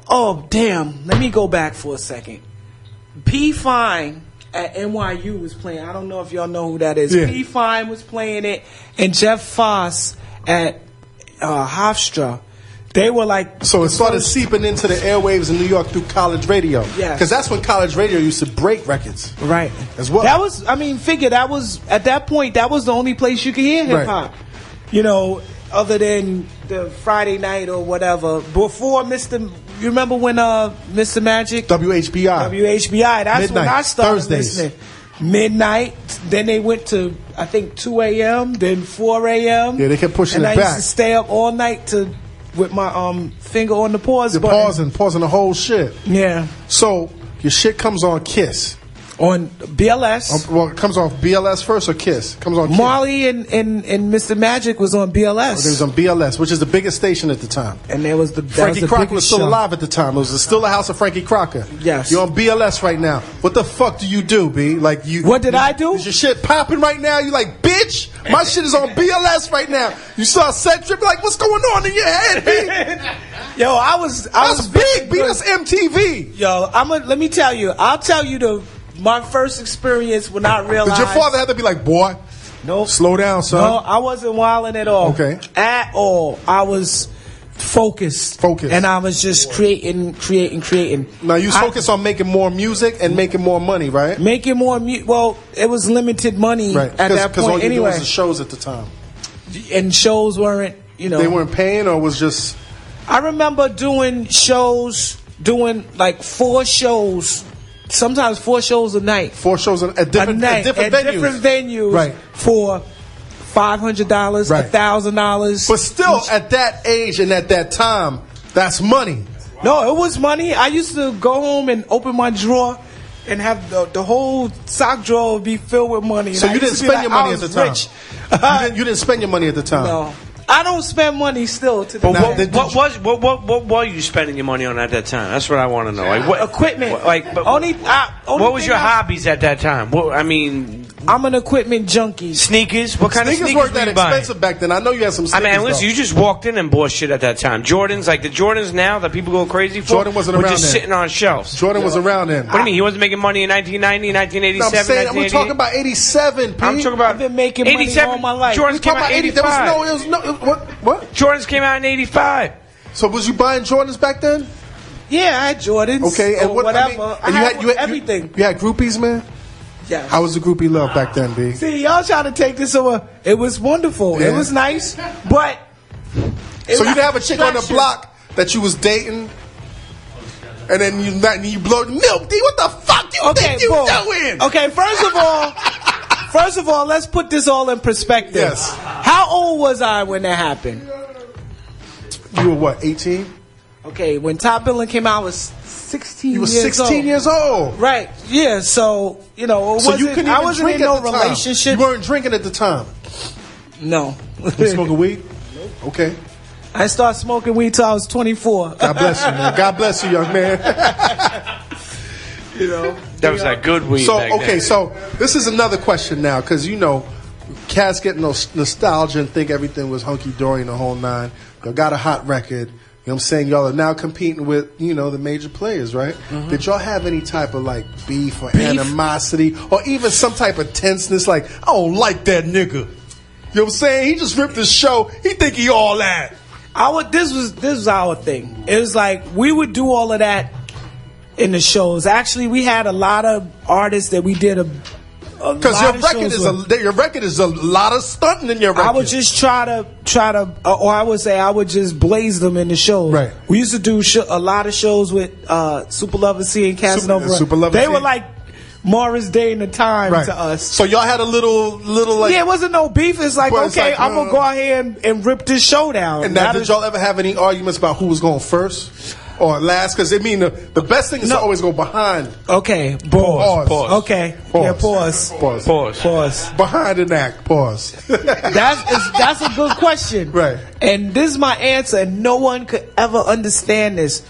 Oh, damn. Let me go back for a second. P. Fine at NYU was playing. I don't know if y'all know who that is. Yeah. P. Fine was playing it, and Jeff Foss at Hofstra. They were like... So it started seeping into the airwaves in New York through college radio. Yeah. Because that's when college radio used to break records. Right. As well. That was, at that point, that was the only place you could hear hip hop. Other than the Friday night or whatever. Before you remember when Mr. Magic? WHBI. That's Midnight, when I started Thursdays. listening. Midnight. Then they went to, I think, 2 a.m., then 4 a.m. Yeah, they kept pushing and it I back. used to stay up all night with my finger on the pause button. Pausing the whole shit. Yeah. So your shit comes on Kiss. On BLS. Well, it comes off BLS first or Kiss? It comes on Kiss. Marley and Mr. Magic was on BLS. It was on BLS, which is the biggest station at the time. And there was Frankie Crocker was still alive at the time. It was still a house of Frankie Crocker. Yes. You're on BLS right now. What the fuck do you do, B? Like What did I do? Is your shit popping right now? You like, bitch, my shit is on BLS right now. You saw a set trip, like, what's going on in your head, B? Yo, I was big, B. That's MTV. Yo, let me tell you. I'll tell you my first experience when I realized. Did your father have to be like, boy? No. Slow down, son. No, I wasn't wilding at all. Okay. At all. I was focused. And I was just creating. Now, you focused on making more music and making more money, right? Making more music. Well, it was limited money at that point Because all you anyway. do was the shows at the time. And shows weren't, They weren't paying, or was just... I remember doing like 4 shows. Sometimes 4 shows a night. 4 shows at different venues. Right. For $500, $1,000. But still, at that age and at that time, that's money. No, it was money. I used to go home and open my drawer and have the whole sock drawer be filled with money. So you didn't spend your money at the time? You didn't spend your money at the time? No. I don't spend money still today. What were you spending your money on at that time? That's what I want to know. Like what equipment? what was your hobbies at that time? I'm an equipment junkie. Sneakers? What kind of Sneakers sneakers weren't that were you buying? expensive back then. I know you had some I sneakers. mean, listen, though. you just walked in and bought shit at that time. Jordans, like the Jordans now that people go crazy for, Jordan wasn't were around just then. sitting on shelves. Jordan was around then. What do you mean? He wasn't making money in 1990, No, 1987, I'm saying, we're talking 1988? about 87, P. I'm talking about I've been making money 87. all my life. Jordans We came talking out about in 80. There 85. was no, what? Jordans came out in 85. So was you buying Jordans back then? Yeah, I had Jordans. Okay, and or what? whatever. I mean, I and had you had everything. You had groupies, man. Yeah. How was the groupie love back then, B? See, y'all trying to take this over. It was wonderful. Yeah. It was nice, but. So you have a chick on the block that you was dating, and then you blow milk. D, what the fuck you think you doing? Okay, first of all, let's put this all in perspective. Yes. How old was I when that happened? You were what, 18? Okay, when Top Billin' came out, I was 16 You were years 16 old. years old. Right, yeah, so, it So wasn't, you couldn't even I wasn't drink in no at the time. relationship. You weren't drinking at the time. No. You smoking weed? Okay. I started smoking weed till I was 24. God bless you, man. God bless you, young man. That was that good weed So, back okay, then. so this is another question now, because, cats get nostalgia and think everything was hunky-dory in the whole nine. Y'all got a hot record. You know what I'm saying? Y'all are now competing with, the major players, right? Mm-hmm. Did y'all have any type of, beef or animosity or even some type of tenseness, I don't like that nigga. You know what I'm saying? He just ripped the show. He think he all that. This was our thing. It was like we would do all of that in the shows. Actually, we had a lot of artists that we did Because your record is a lot of stunting in your record. I would just try to, or I would say I would just blaze them in the shows. Right. We used to do a lot of shows with Super Lover C and Casanova. Super Lover They C. were like Morris Day and the Time right. to us. So y'all had a little Yeah, it wasn't no beef. It's like, But it's okay, like, I'm gonna go out here and rip this show down. And now, did y'all ever have any arguments about who was going first or last? Because the best thing is to always go behind. Okay, pause. Okay, yeah, pause. Behind an act, pause. That's a good question. Right. And this is my answer, and no one could ever understand this.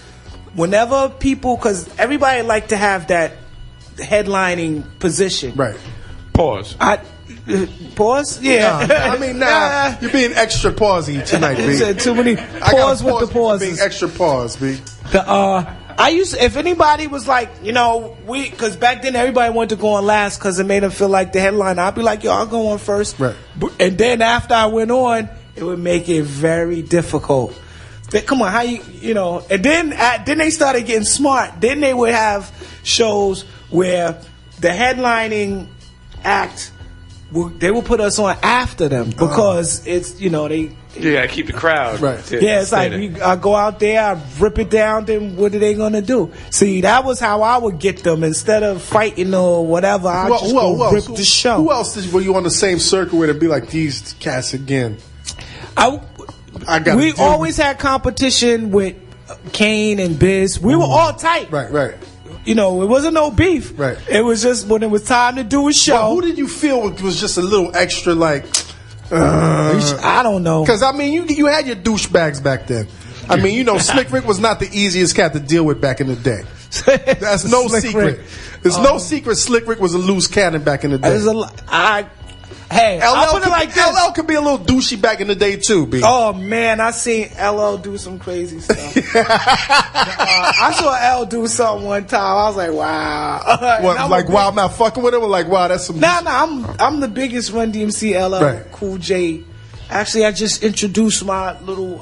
Whenever people, because everybody like to have that headlining position. Right. Pause. Pause? Yeah. You're being extra pausey tonight, B. Said too many pause with the pauses. Being extra pause, B. I used to, if anybody was like, because back then everybody wanted to go on last because it made them feel like the headliner. I'd be like, yo, I'll go on first. Right. And then after I went on, it would make it very difficult. But come on, how and then they started getting smart. Then they would have shows where the headlining act, they will put us on after them because it's, You gotta keep the crowd. Right. Yeah, it's like I go out there, I rip it down, then what are they gonna do? See, that was how I would get them. Instead of fighting or whatever, I just go rip the show. Who else were you on the same circle with and be like, these cats again? We always had competition with Kane and Biz. We were all tight. Right. It wasn't no beef. Right. It was just when it was time to do a show. Well, who did you feel was just a little extra I don't know. Because, you had your douchebags back then. Slick Rick was not the easiest cat to deal with back in the day. That's no secret. There's no secret Slick Rick was a loose cannon back in the day. I'll put it like this. LL could be a little douchey back in the day, too, B. Oh, man, I seen LL do some crazy stuff. I saw L do something one time. I was like, wow. What, like, wow, I'm not fucking with him? Or like, wow, that's some... Nah, I'm the biggest Run DMC LL Right. Cool J. Actually, I just introduced my little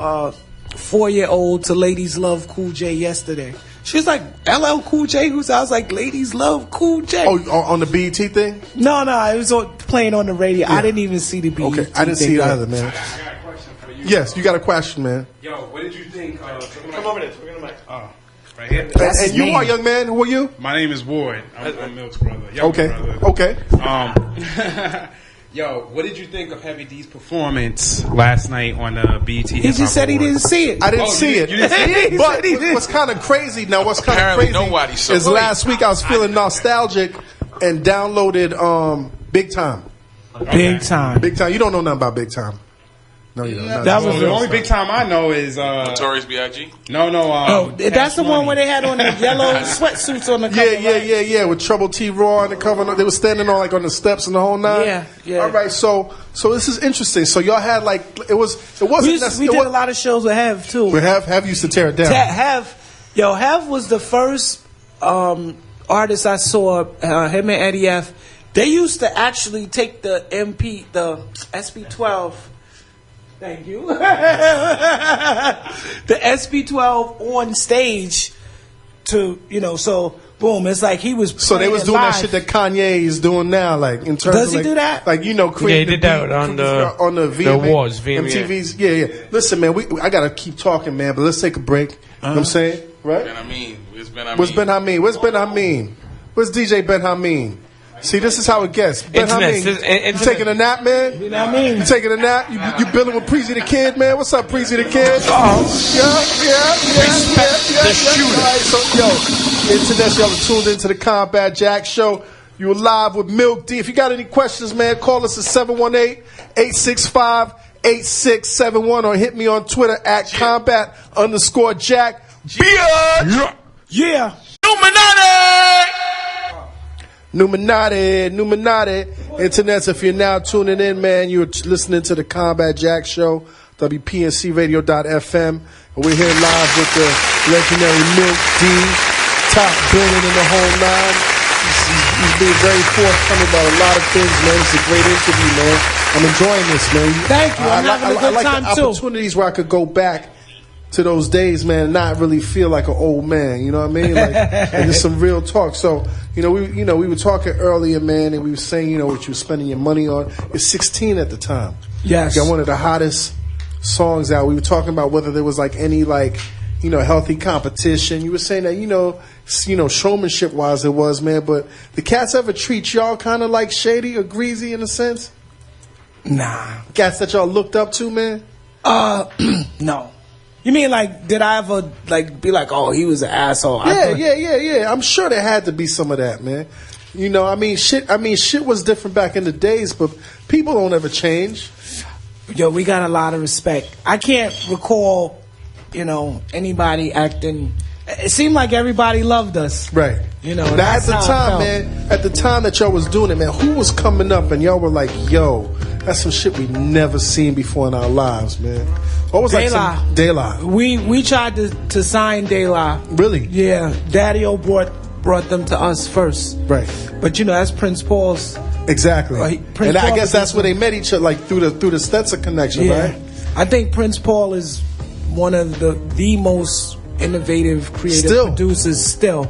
4-year-old to Ladies Love Cool J yesterday. She was like, LL Cool J? I was like, Ladies Love Cool J. Oh, on the BET thing? No, it was playing on the radio. Yeah. I didn't even see the BET Okay, I didn't see it either, man. I got a question for you. Yes, you got a question, man. Yo, what did you think? Come over there. We're gonna mic. Oh, right here. And you are, young man. Who are you? My name is Ward. I'm Milk's brother. Younger Okay. brother. Yo, what did you think of Heavy D's performance last night on the BET? He just said he didn't see it. I didn't see it. You didn't see it? But what's kind of crazy now, Apparently nobody saw is it. last week I was feeling nostalgic and downloaded Big Time. Big time. Big Time. You don't know nothing about Big Time. No, you don't. That was the only big time I know is Notorious B.I.G. No. that's the one where they had on the yellow sweatsuits on the cover. Yeah. With Trouble T. Raw on the cover. They were standing on on the steps and the whole nine. Yeah. All right, so this is interesting. So y'all had we did a lot of shows with Hev too. We Hev used to tear it down. Hev was the first artist I saw. Him and Eddie F. They used to actually take the SP12. Thank you. The SP12 on stage to so boom. It's like he was. So they was doing live. that shit that Kanye is doing now, like in terms. Does of he do that? Creating he did that on the VMA, awards, MTV's. Yeah. Listen, man, I gotta keep talking, man, but let's take a break. You know what I'm saying, right? Ben Hameen. Where's Ben Hameen? Where's Ben Hameen? Where's DJ Ben Hameen? See, this is how it gets. Ben Hameen, you taking a nap, man? You know what I mean? You taking a nap? You building with Preezy the Kid, man? What's up, Preezy the Kid? Oh. Yeah. All right, so, internet, y'all are tuned into the Combat Jack Show. You're live with Milk D. If you got any questions, man, call us at 718-865-8671 or hit me on Twitter at combat_Jack. Yeah. Numinati. Internet, if you're now tuning in, man, you're listening to the Combat Jack Show, WPNCradio.fm. And we're here live with the legendary Milk D, top billing in the whole nine. He's being very forthcoming about a lot of things, man. It's a great interview, man. I'm enjoying this, man. Thank you. I'm having a good time, the opportunities where I could go back to those days, man, and not really feel like an old man. You know what I mean? And just some real talk. So, we were talking earlier, man, and we were saying, what you were spending your money on. You're 16 at the time. Yes. You got one of the hottest songs out. We were talking about whether there was any healthy competition. You were saying that showmanship wise it was, man. But the cats ever treat y'all kind of like shady or greasy in a sense? Nah. Cats that y'all looked up to, man? No. You mean did I ever be like, oh, he was an asshole? Yeah. I'm sure there had to be some of that, man. Shit was different back in the days, but people don't ever change. Yo, we got a lot of respect. I can't recall, anybody acting. It seemed like everybody loved us. Right. Now at the time, man, at the time that y'all was doing it, man, who was coming up and y'all were like, yo, that's some shit we never seen before in our lives, man. What was De La. De La. We tried to sign De La. Really? Yeah. Daddy-O brought them to us first. Right. But that's Prince Paul's. Exactly. And I guess that's where they met each other, through the Stetson connection, right? I think Prince Paul is one of the most innovative creative producers still.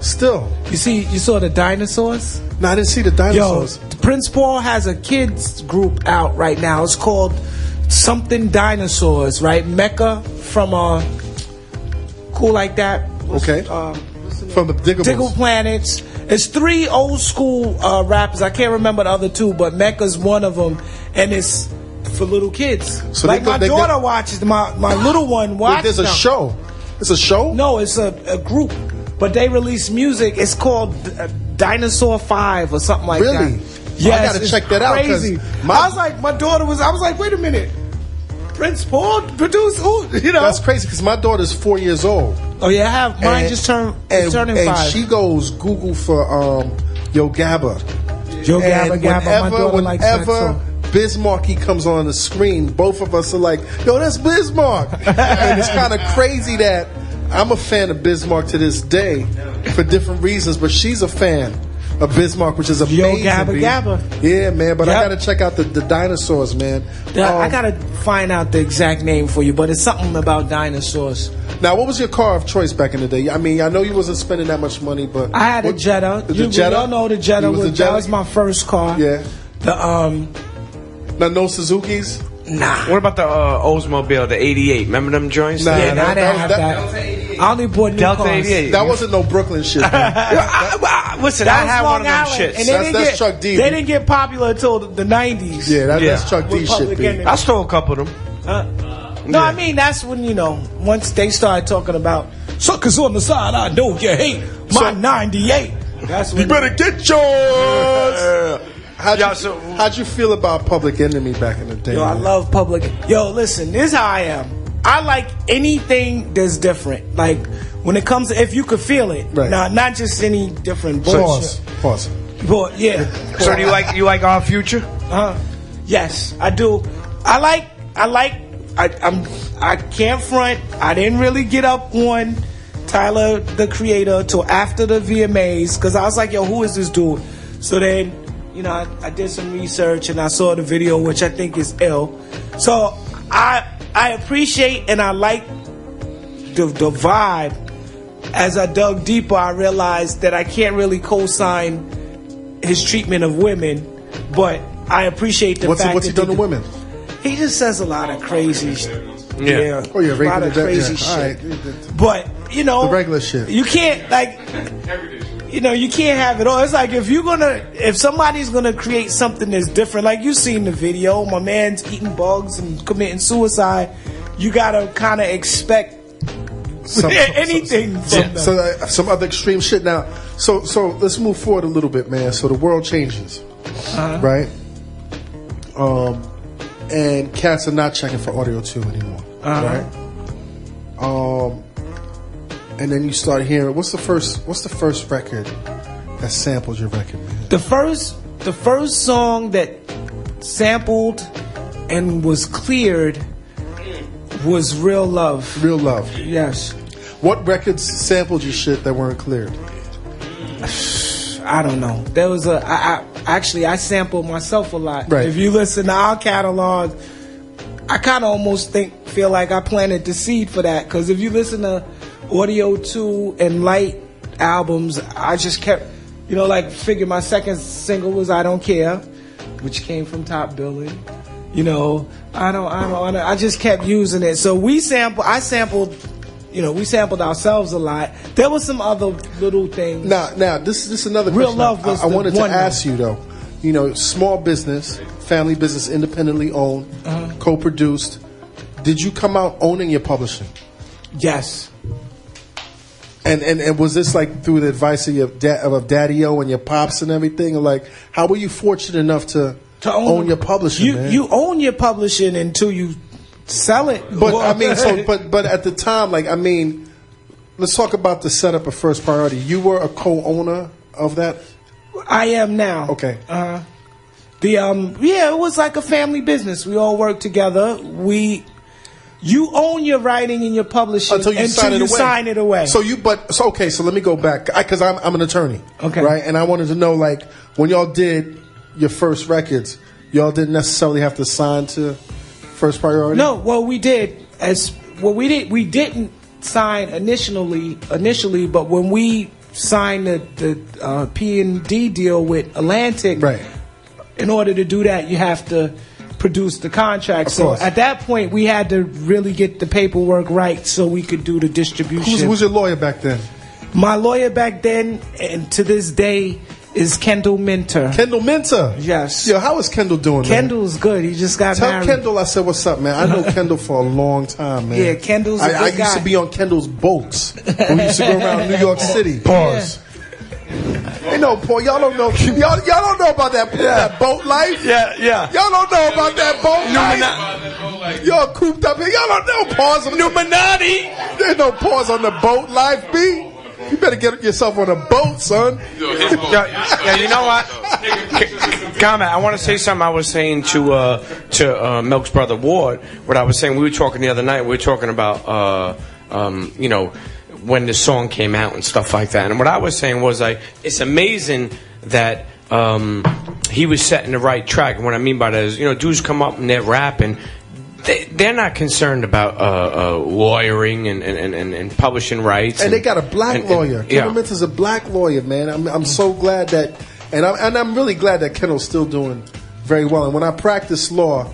You saw the Dinosaurs? No, I didn't see the Dinosaurs. Yo, Prince Paul has a kids group out right now. It's called something Dinosaurs, right? Mecca from Cool Like That. Okay. From the Diggle Planets. It's 3 old school rappers. I can't remember the other 2, but Mecca's one of them, and it's for little kids. So my daughter watches. My little one watches. There's a show. It's a show? No, it's a group. But they release music. It's called Dinosaur 5 or something like that. Really? Yes, I gotta check that out. Crazy. I was like, wait a minute. Prince Paul produced who? That's crazy because my daughter's 4 years old. Oh yeah, I have mine just turning 5. And she goes Google for Yo Gabba. Yo Gabba, my daughter likes that song. Bismarcky comes on the screen, both of us are like, yo, that's Bismarck. And it's kind of crazy that I'm a fan of Bismarck to this day for different reasons, but she's a fan of Bismarck, which is amazing. Yo Gabba. Yeah, man, but I gotta check out the Dinosaurs, man. I gotta find out the exact name for you, but it's something about dinosaurs. Now, what was your car of choice back in the day? I know you wasn't spending that much money, but I had a Jetta. The Jetta? Y'all know the Jetta. That was my first car. Yeah. The no Suzuki's? Nah. What about the Oldsmobile, the 88? Remember them joints? Nah, I didn't have that. I only bought new Delta cars. 88. That wasn't no Brooklyn shit. Listen, I had one of them shits. And that's Chuck D. They didn't get popular until the 90s. Yeah, that's Chuck D shit, B. I stole a couple of them. No, I mean, that's when, once they started talking about suckers on the side, I know you hate my 98. That's when you better get yours. how'd you feel about Public Enemy back in the day? Yo, I man? love Public. Yo, listen, this is how I am. I like anything that's different. Like when it comes to, if you could feel it, Right. now not just any different bullshit. Pause. But yeah. So do you like our future? Yes, I do. I can't front. I didn't really get up on Tyler the Creator till after the VMAs because I was like, yo, who is this dude? So then, you know, I did some research and I saw the video, which I think is ill. So I appreciate and I like the vibe. As I dug deeper, I realized that I can't really co-sign his treatment of women, but I appreciate the fact what's he done to women? He just says a lot of crazy shit. Yeah. Oh yeah, a lot of crazy yeah. shit. All right. But you know, The regular shit. You can't you can't have it all. It's like if somebody's gonna create something that's different, like you seen the video, my man's eating bugs and committing suicide. You gotta kind of expect anything from them. Some other extreme shit. Now, so let's move forward a little bit, man. So the world changes, right? And cats are not checking for Audio 2 anymore, right? And then you start hearing what's the first record that sampled your record, man? The first song that sampled and was cleared was Real Love. Real Love. Yes. What records sampled your shit that weren't cleared? I don't know. There was I sampled myself a lot. Right. If you listen to our catalog, I kind of almost feel like I planted the seed for that. Because if you listen to Audio 2 and Light albums, I just kept, figure my second single was I Don't Care, which came from Top Billing. I just kept using it. So we sampled ourselves a lot. There was some other little things. Now, this is another question. Real Love was I wanted to one ask you though. Small business, family business, independently owned, co-produced. Did you come out owning your publishing? Yes. And was this like through the advice of your Daddy-O and your pops and everything? Or like, how were you fortunate enough to own your publishing, man? You own your publishing until you sell it. But I mean, but at the time, let's talk about the setup of First Priority. You were a co-owner of that? I am now. Okay. It was like a family business. We all work together. You own your writing and your publishing until you sign it away. So let me go back because I'm an attorney. Okay. Right, and I wanted to know when y'all did your first records, y'all didn't necessarily have to sign to First Priority. No, well we did. We didn't sign initially, but when we signed the P&D deal with Atlantic, right. In order to do that, you have to produce the contract. So at that point, we had to really get the paperwork right so we could do the distribution. Who's your lawyer back then? My lawyer back then, and to this day, is Kendall Minter. Kendall Minter? Yes. Yo, how is Kendall doing, Kendall's good. He just got married. Tell Kendall I said, what's up, man? I know Kendall for a long time, man. Yeah, Kendall's a good I used to be on Kendall's boats. We used to go around New York City. Pause. Yeah. Hey, no, Paul, y'all don't know. Y'all don't know about that boat life. Yeah. Y'all don't know about that boat life. Y'all cooped up here. Y'all don't know. Pause. Illuminati. There's no pause on the boat life, B. You better get yourself on a boat, son. Yeah, you know what? Comment. I want to say something I was saying to Milk's brother Ward. What I was saying, we were talking the other night. We were talking about when the song came out and stuff like that. And what I was saying was it's amazing that he was setting the right track. And what I mean by that is, dudes come up and they're rapping. They're not concerned about lawyering and publishing rights. And they got a black lawyer. Kendall Minter's a black lawyer, man. I'm so glad that, and I'm really glad that Kendall's still doing very well. And when I practiced law,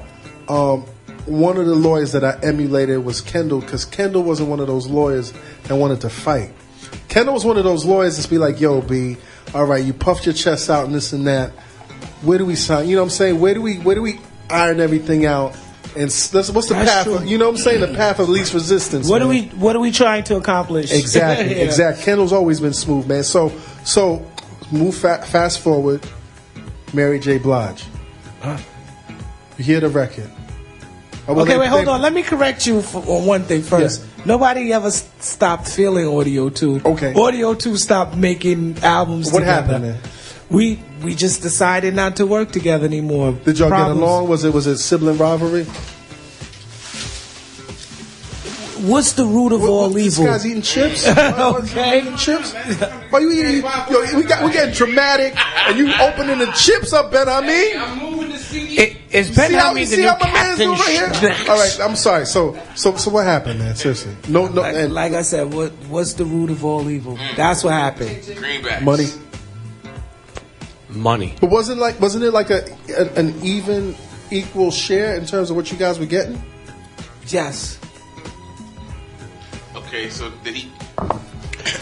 one of the lawyers that I emulated was Kendall, because Kendall wasn't one of those lawyers that wanted to fight. Kendall was one of those lawyers that's be like, yo, B, all right, you puffed your chest out and this and that. Where do we sign? You know what I'm saying? Where do we iron everything out? And what's the path? You know what I'm saying? The path of least resistance. What are we trying to accomplish? Exactly, exactly. Kendall's always been smooth, man. So move fast forward. Mary J. Blige. You hear the record. Okay, wait, hold on. Let me correct you on one thing first. Yeah. Nobody ever stopped feeling Audio 2. Okay. Audio 2 stopped making albums What together. happened, man? We just decided not to work together anymore. Did y'all Problems. get along? Was it sibling rivalry? What's the root of all This evil? guy's eating chips. Okay. Eating chips. Why you eating? Yo, we getting dramatic, and you opening the chips up, Ben. I mean, I'm moving the CD. Is Ben Hammy the see new how my man's Captain doing right here? All right, I'm sorry. So what happened, man? Seriously, no. And Like I said, what's the root of all evil? That's what happened. Greenbacks. Money. But wasn't it like an equal share in terms of what you guys were getting? Yes. Okay, so did he?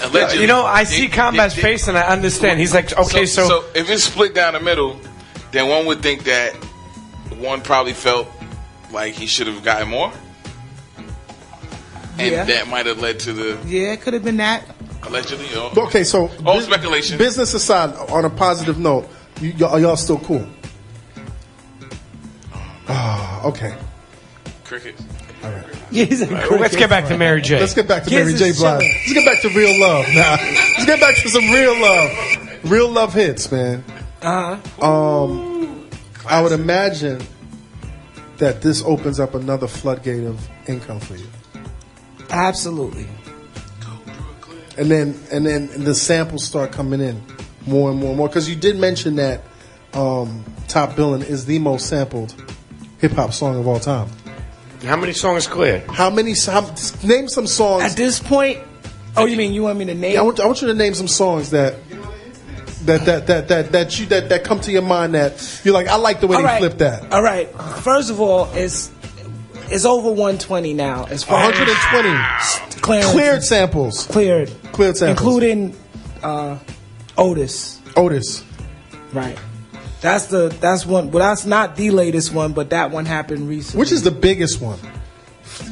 Allegedly, You know, I see Combat's did- face and I understand. He's like, okay, so if it's split down the middle, then one would think that one probably felt like he should have gotten more, and Yeah. that might have led to the Yeah, it could have been that. allegedly. Okay, so All speculation. Business aside, on a positive note, are y'all still cool? Okay. Crickets. He's a let's get back to Mary J. Let's get back to Yes, Mary J. it's Blige. chilling. Let's get back to real love now. Let's get back to some real love. Real love hits, man. I would imagine that this opens up another floodgate of income for you. Absolutely. And then the samples start coming in more and more and more. Because you did mention that Top Billin' is the most sampled hip hop song of all time. How many songs cleared? Name some songs. At this point, you want me to name? I want you to name some songs that come to your mind that you're like, I like the way they flipped that. All right. First of all, it's over 120 now. As far 120 clearance. cleared samples. Cleared Cleared samples. including Otis. Right. That's one. Well, that's not the latest one, but that one happened recently. Which is the biggest one?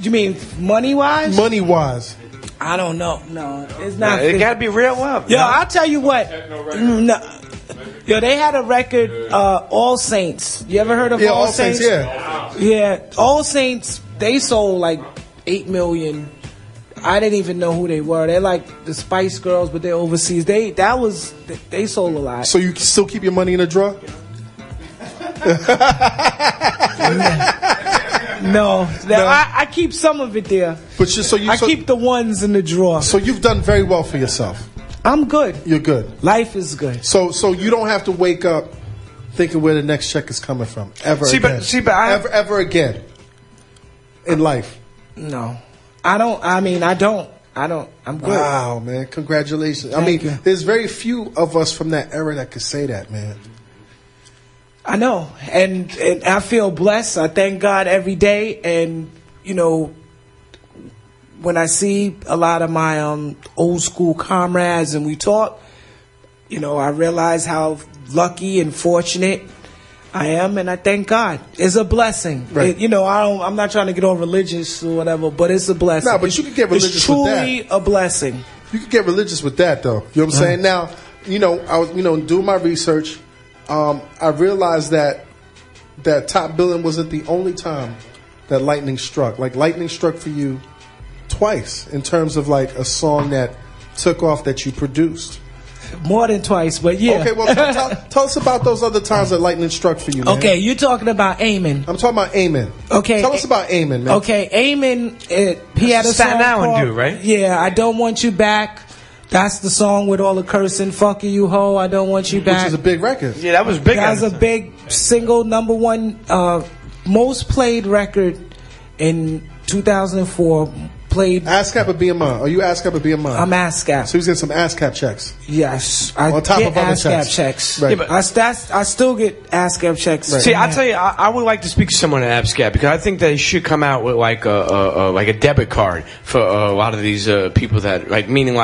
You mean money wise? Money wise. I don't know. No, it's not. It got to be real love. Yo, I'll tell you what. No. Yo, they had a record, All Saints. You ever heard of All Saints? Yeah, All Saints. They sold like 8 million. I didn't even know who they were. They're like the Spice Girls, but they're overseas. They sold a lot. So you still keep your money in a drawer? No, I keep some of it there. But I keep the ones in the drawer. So you've done very well for yourself. I'm good. You're good. Life is good. So you don't have to wake up thinking where the next check is coming from ever again. Ever again in life. No, I don't. I don't. I'm good. Wow, man! Congratulations. Thank you. There's very few of us from that era that could say that, man. I know, and I feel blessed. I thank God every day, and when I see a lot of my old school comrades and we talk, I realize how lucky and fortunate I am, and I thank God. It's a blessing. Right. I'm not trying to get all religious or whatever, but it's a blessing. No, but you can get religious It's with that. truly a blessing. You can get religious with that, though. You know what I'm saying? Now, I was, doing my research. I realized that Top Billin' wasn't the only time that lightning struck. Like, lightning struck for you twice in terms of like a song that took off that you produced. More than twice, but yeah. Okay, well, tell us about those other times that lightning struck for you, man. Okay, you're talking about Amen. I'm talking about Amen. Okay. Tell us about Amen, man. Okay, Amen, he had a Staten song Island called, dude, right? Yeah, I Don't Want You Back. That's the song with all the cursing. Fuck you, ho, I don't want you back. Which is a big record. Yeah, that was big. That was a big single, number one, most played record in 2004. Played ASCAP or BMI? Are you ASCAP or BMI? I'm ASCAP. So he's getting some ASCAP checks. Yes, I On top get of other ASCAP checks. checks. Right. Yeah, but I still get ASCAP checks. Right. See, I'll tell you, I would like to speak to someone at AppScat because I think they should come out with like a debit card for a lot of these people that meaning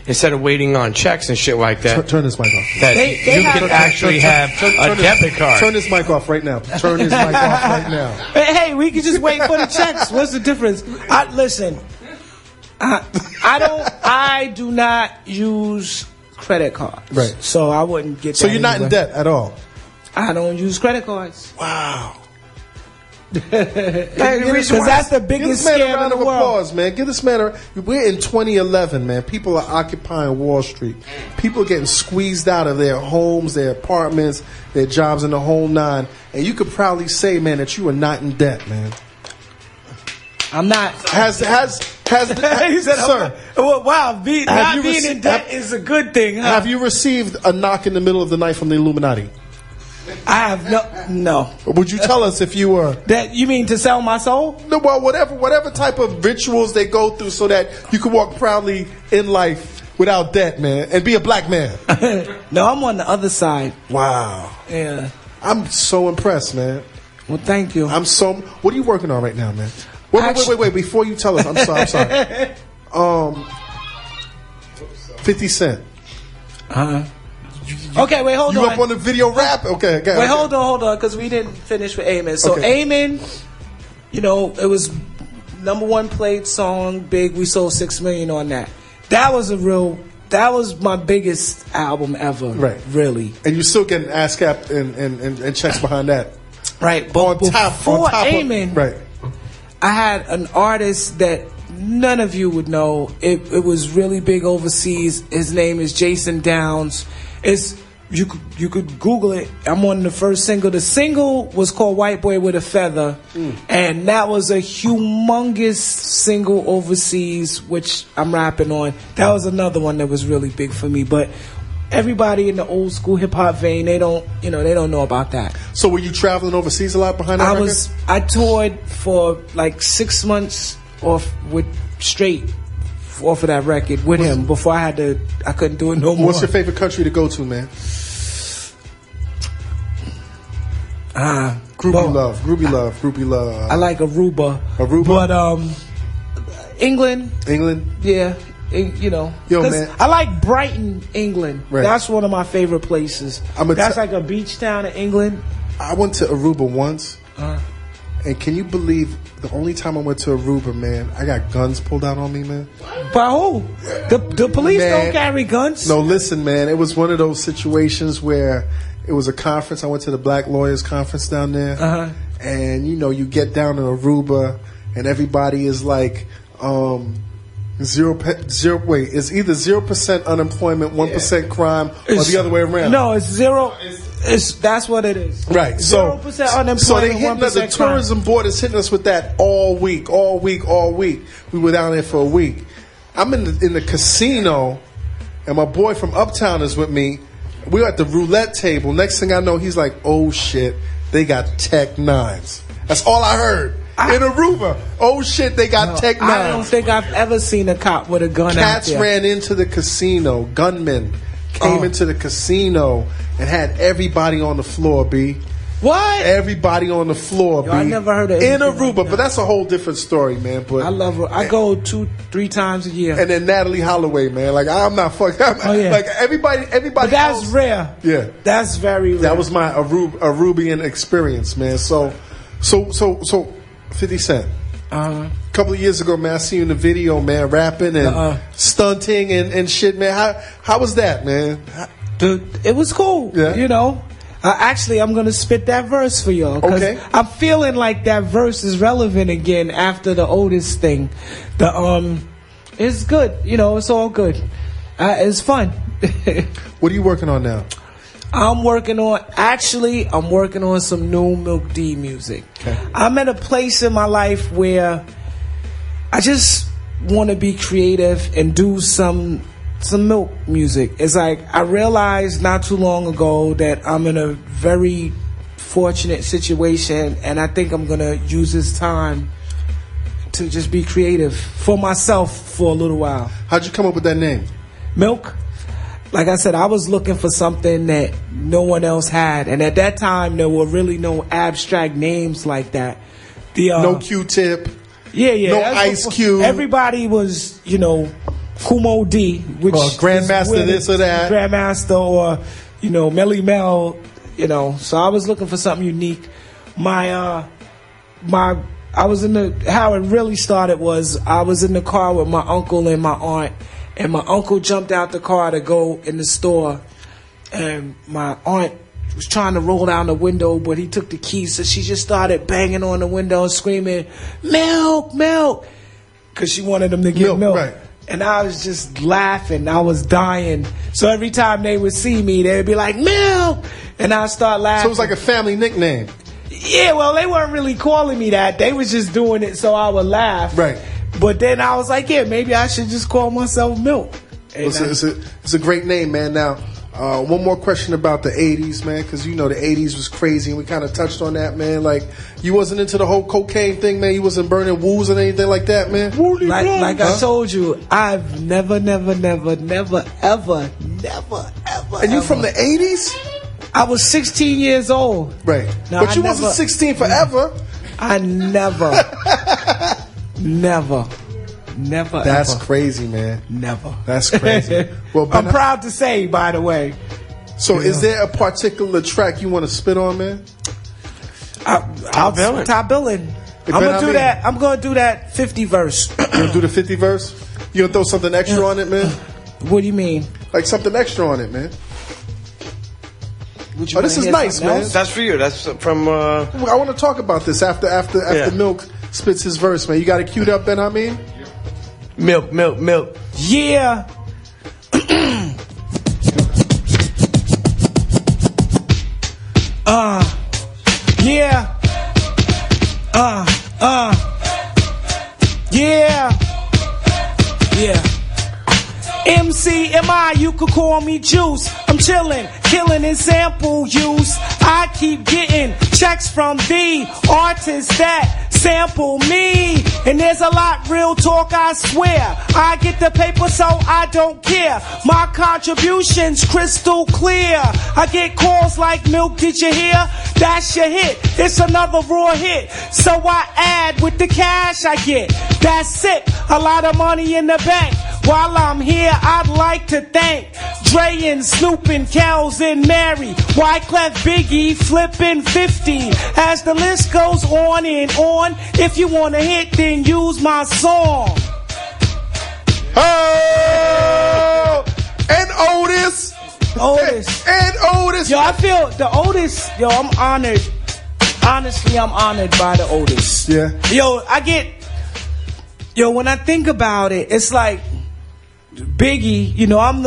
instead of waiting on checks and shit like that. Turn this mic off. That They you have- can actually have a debit card. Turn this mic off right now. Turn his mic off right now. Hey, we can just wait for the checks. What's the difference? Listen, I do not use credit cards. Right. So I wouldn't get So that you're not in anyway. debt at all. I don't use credit cards. Wow. Because that's the biggest Give this man a scam in round the of world. applause, man. Give this man a. We're in 2011, man. People are occupying Wall Street. People are getting squeezed out of their homes, their apartments, their jobs, and the whole nine. And you could proudly say, man, that you are not in debt, man. I'm not. He said, sir. Well, wow, not you being in debt is a good thing, huh? Have you received a knock in the middle of the night from the Illuminati? I have no. Would you tell us if you were? That you mean to sell my soul? No, well, whatever type of rituals they go through, so that you can walk proudly in life without debt, man, and be a black man. No, I'm on the other side. Wow. Yeah. I'm so impressed, man. Well, thank you. What are you working on right now, man? Wait. Before you tell us, I'm sorry. 50 Cent. Okay, wait, hold on. You up on the video rap? Okay. Wait, hold on, because we didn't finish with Amen. So Amen, it was #1 played song, big. We sold 6 million on that. That was my biggest album ever. Right. Really. And you're still getting ASCAP and checks behind that. Right. But before Amen, right. I had an artist that none of you would know. It was really big overseas. His name is Jason Downs. You could Google it. I'm on the first single. The single was called White Boy with a Feather, and that was a humongous single overseas, which I'm rapping on. That was another one that was really big for me. But everybody in the old school hip hop vein, they don't know about that. So were you traveling overseas a lot behind that record? I toured for like 6 months straight off of that record with him before I couldn't do it no more. What's your favorite country to go to, man? Groupie love. I like Aruba. But England. Yeah. Yo, man. I like Brighton, England. Right. That's one of my favorite places. That's like a beach town in England. I went to Aruba once. And can you believe the only time I went to Aruba, man, I got guns pulled out on me, man. By who? The police don't carry guns. No, listen, man. It was one of those situations where it was a conference. I went to the Black Lawyers Conference down there. And, you get down to Aruba and everybody is like, it's either 0% unemployment, 1% crime, or the other way around. No, it's zero. That's what it is. Right. 0% unemployment. So they hitting us. The tourism board is hitting us with that all week. We were down there for a week. I'm in the casino, and my boy from Uptown is with me. We're at the roulette table. Next thing I know, he's like, "Oh shit, they got Tech 9s." That's all I heard. In Aruba, oh shit, they got Tech 9s. I don't think I've ever seen a cop with a gun. Cats out there. ran into the casino. Gunmen came into the casino and had everybody on the floor, B. What? Everybody on the floor, B. I never heard of in anything Aruba, like that. but that's a whole different story, man. But I love her. I go 2-3 times a year. And then Natalie Holloway, man. Like I'm not fucking. Like everybody. But that's else, rare. Yeah, that's very rare. That was my Arubian experience, man. So, 50 Cent. A couple of years ago, man, I seen you in the video, man, rapping and stunting and shit, man. How was that, man? Dude, it was cool. Yeah. Actually, I'm gonna spit that verse for y'all. Okay. I'm feeling like that verse is relevant again after the Otis thing. It's good. It's all good. It's fun. What are you working on now? I'm working on some new Milk D music. Okay. I'm at a place in my life where I just want to be creative and do some Milk music. It's like I realized not too long ago that I'm in a very fortunate situation, and I think I'm gonna use this time to just be creative for myself for a little while. How'd you come up with that name? Milk. Like I said, I was looking for something that no one else had. And at that time, there were really no abstract names like that. No Q-Tip. Yeah. No Ice Cube. Everybody was, Kumo D, which Grandmaster this or that. Grandmaster or, Melly Mel, So I was looking for something unique. How it really started was I was in the car with my uncle and my aunt. And my uncle jumped out the car to go in the store, and my aunt was trying to roll down the window, but he took the keys, so she just started banging on the window and screaming, "Milk, milk," because she wanted him to get milk. Right. And I was just laughing. I was dying. So every time they would see me, they'd be like, "Milk," and I'd start laughing. So it was like a family nickname. Yeah, well, they weren't really calling me that. They was just doing it so I would laugh. Right. But then I was like, yeah, maybe I should just call myself Milk. And It's a great name, man. Now, one more question about the 80s, man, because you know the 80s was crazy, and we kind of touched on that, man. Like, you wasn't into the whole cocaine thing, man? You wasn't burning woos or anything like that, man? Like I told you, I've never, ever. And you from the 80s? I was 16 years old. Right. No, but you wasn't 16 forever. I never. That's crazy, man. Never. That's crazy. Well, I'm proud to say, by the way. So, is there a particular track you want to spit on, man? Top billing. I'm gonna do that. I'm gonna do that 50 verse. You gonna do the 50 verse? You gonna throw something extra on it, man? What do you mean? Like something extra on it, man. Oh, this is nice, man. That's for you. That's from. I want to talk about this after Milk spits his verse, man. You got it queued up, Ben Hameen? Milk. Yeah. Yeah. Yeah. MCMI, you could call me Juice. I'm chillin', killing in sample use. I keep getting checks from the artists that sample me. And there's a lot real talk, I swear. I get the paper, so I don't care. My contribution's crystal clear. I get calls like, "Milk, did you hear? That's your hit. It's another raw hit." So I add with the cash I get. That's it. A lot of money in the bank. While I'm here, I'd like to thank Dre and Snoop and Kells and Mary, Wyclef, Biggie, flipping 50. As the list goes on and on, if you want to hit, then use my song. Oh, and Otis. And Otis. Yo, I feel the Otis. Yo, I'm honored. Honestly, I'm honored by the Otis. Yeah. Yo, when I think about it, it's like Biggie. You know, I'm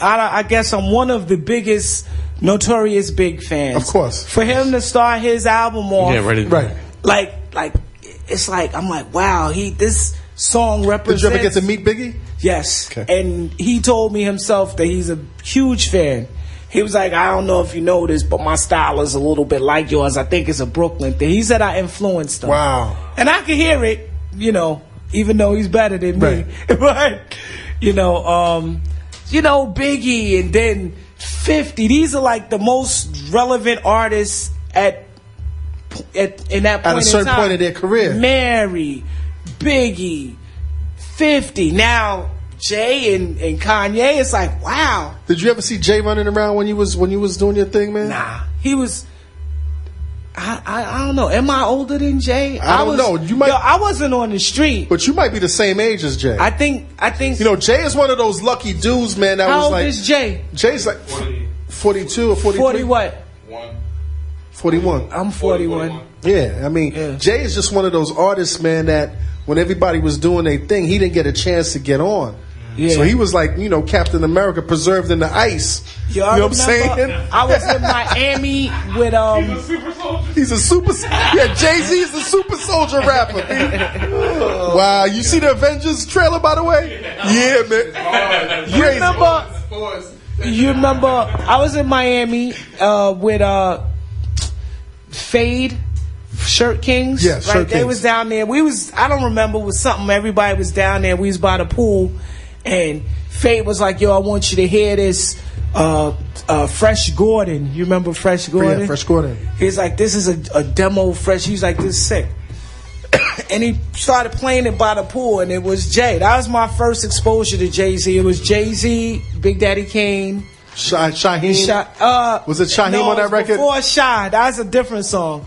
I guess I'm one of the biggest Notorious Big fans. Of course. For him to start his album off, right. Like it's like I'm like, wow, this song represents. Did you ever get to meet Biggie? Yes. Okay. And he told me himself that he's a huge fan. He was like, "I don't know if you know this, but my style is a little bit like yours. I think it's a Brooklyn thing." He said I influenced him. Wow. And I could hear it, you know, even though he's better than me. But, Biggie and then 50. These are like the most relevant artists in that point at a certain point in their career. Mary, Biggie, 50. Now Jay and Kanye. It's like, wow. Did you ever see Jay running around when you was doing your thing, man? He was. I don't know. Am I older than Jay? I don't know. You might. I wasn't on the street. But you might be the same age as Jay. I think. You know, Jay is one of those lucky dudes, man. That how was old like. is Jay? Jay's like 42 or 43. 40 what? 41. I'm 41. Yeah, I mean, Jay is just one of those artists, man, that when everybody was doing their thing, he didn't get a chance to get on. Yeah. So he was like, Captain America preserved in the ice. You know what I'm saying? I was in Miami with He's a super. Yeah, Jay-Z is a super soldier rapper. Wow, you see the Avengers trailer, by the way? Yeah, man. You remember? I was in Miami with Fade, Shirt Kings. Yeah, Shirt Kings. They was down there. I don't remember, it was something. Everybody was down there. We was by the pool, and Fade was like, "Yo, I want you to hear this." Fresh Gordon. You remember Fresh Gordon? Yeah, Fresh Gordon. He's like, "This is a demo Fresh." He's like, "This is sick." And he started playing it by the pool, and it was Jay. That was my first exposure to Jay-Z. It was Jay-Z, Big Daddy Kane. Shaheem? Was it Shaheem on that record? Before Shy. That's a different song.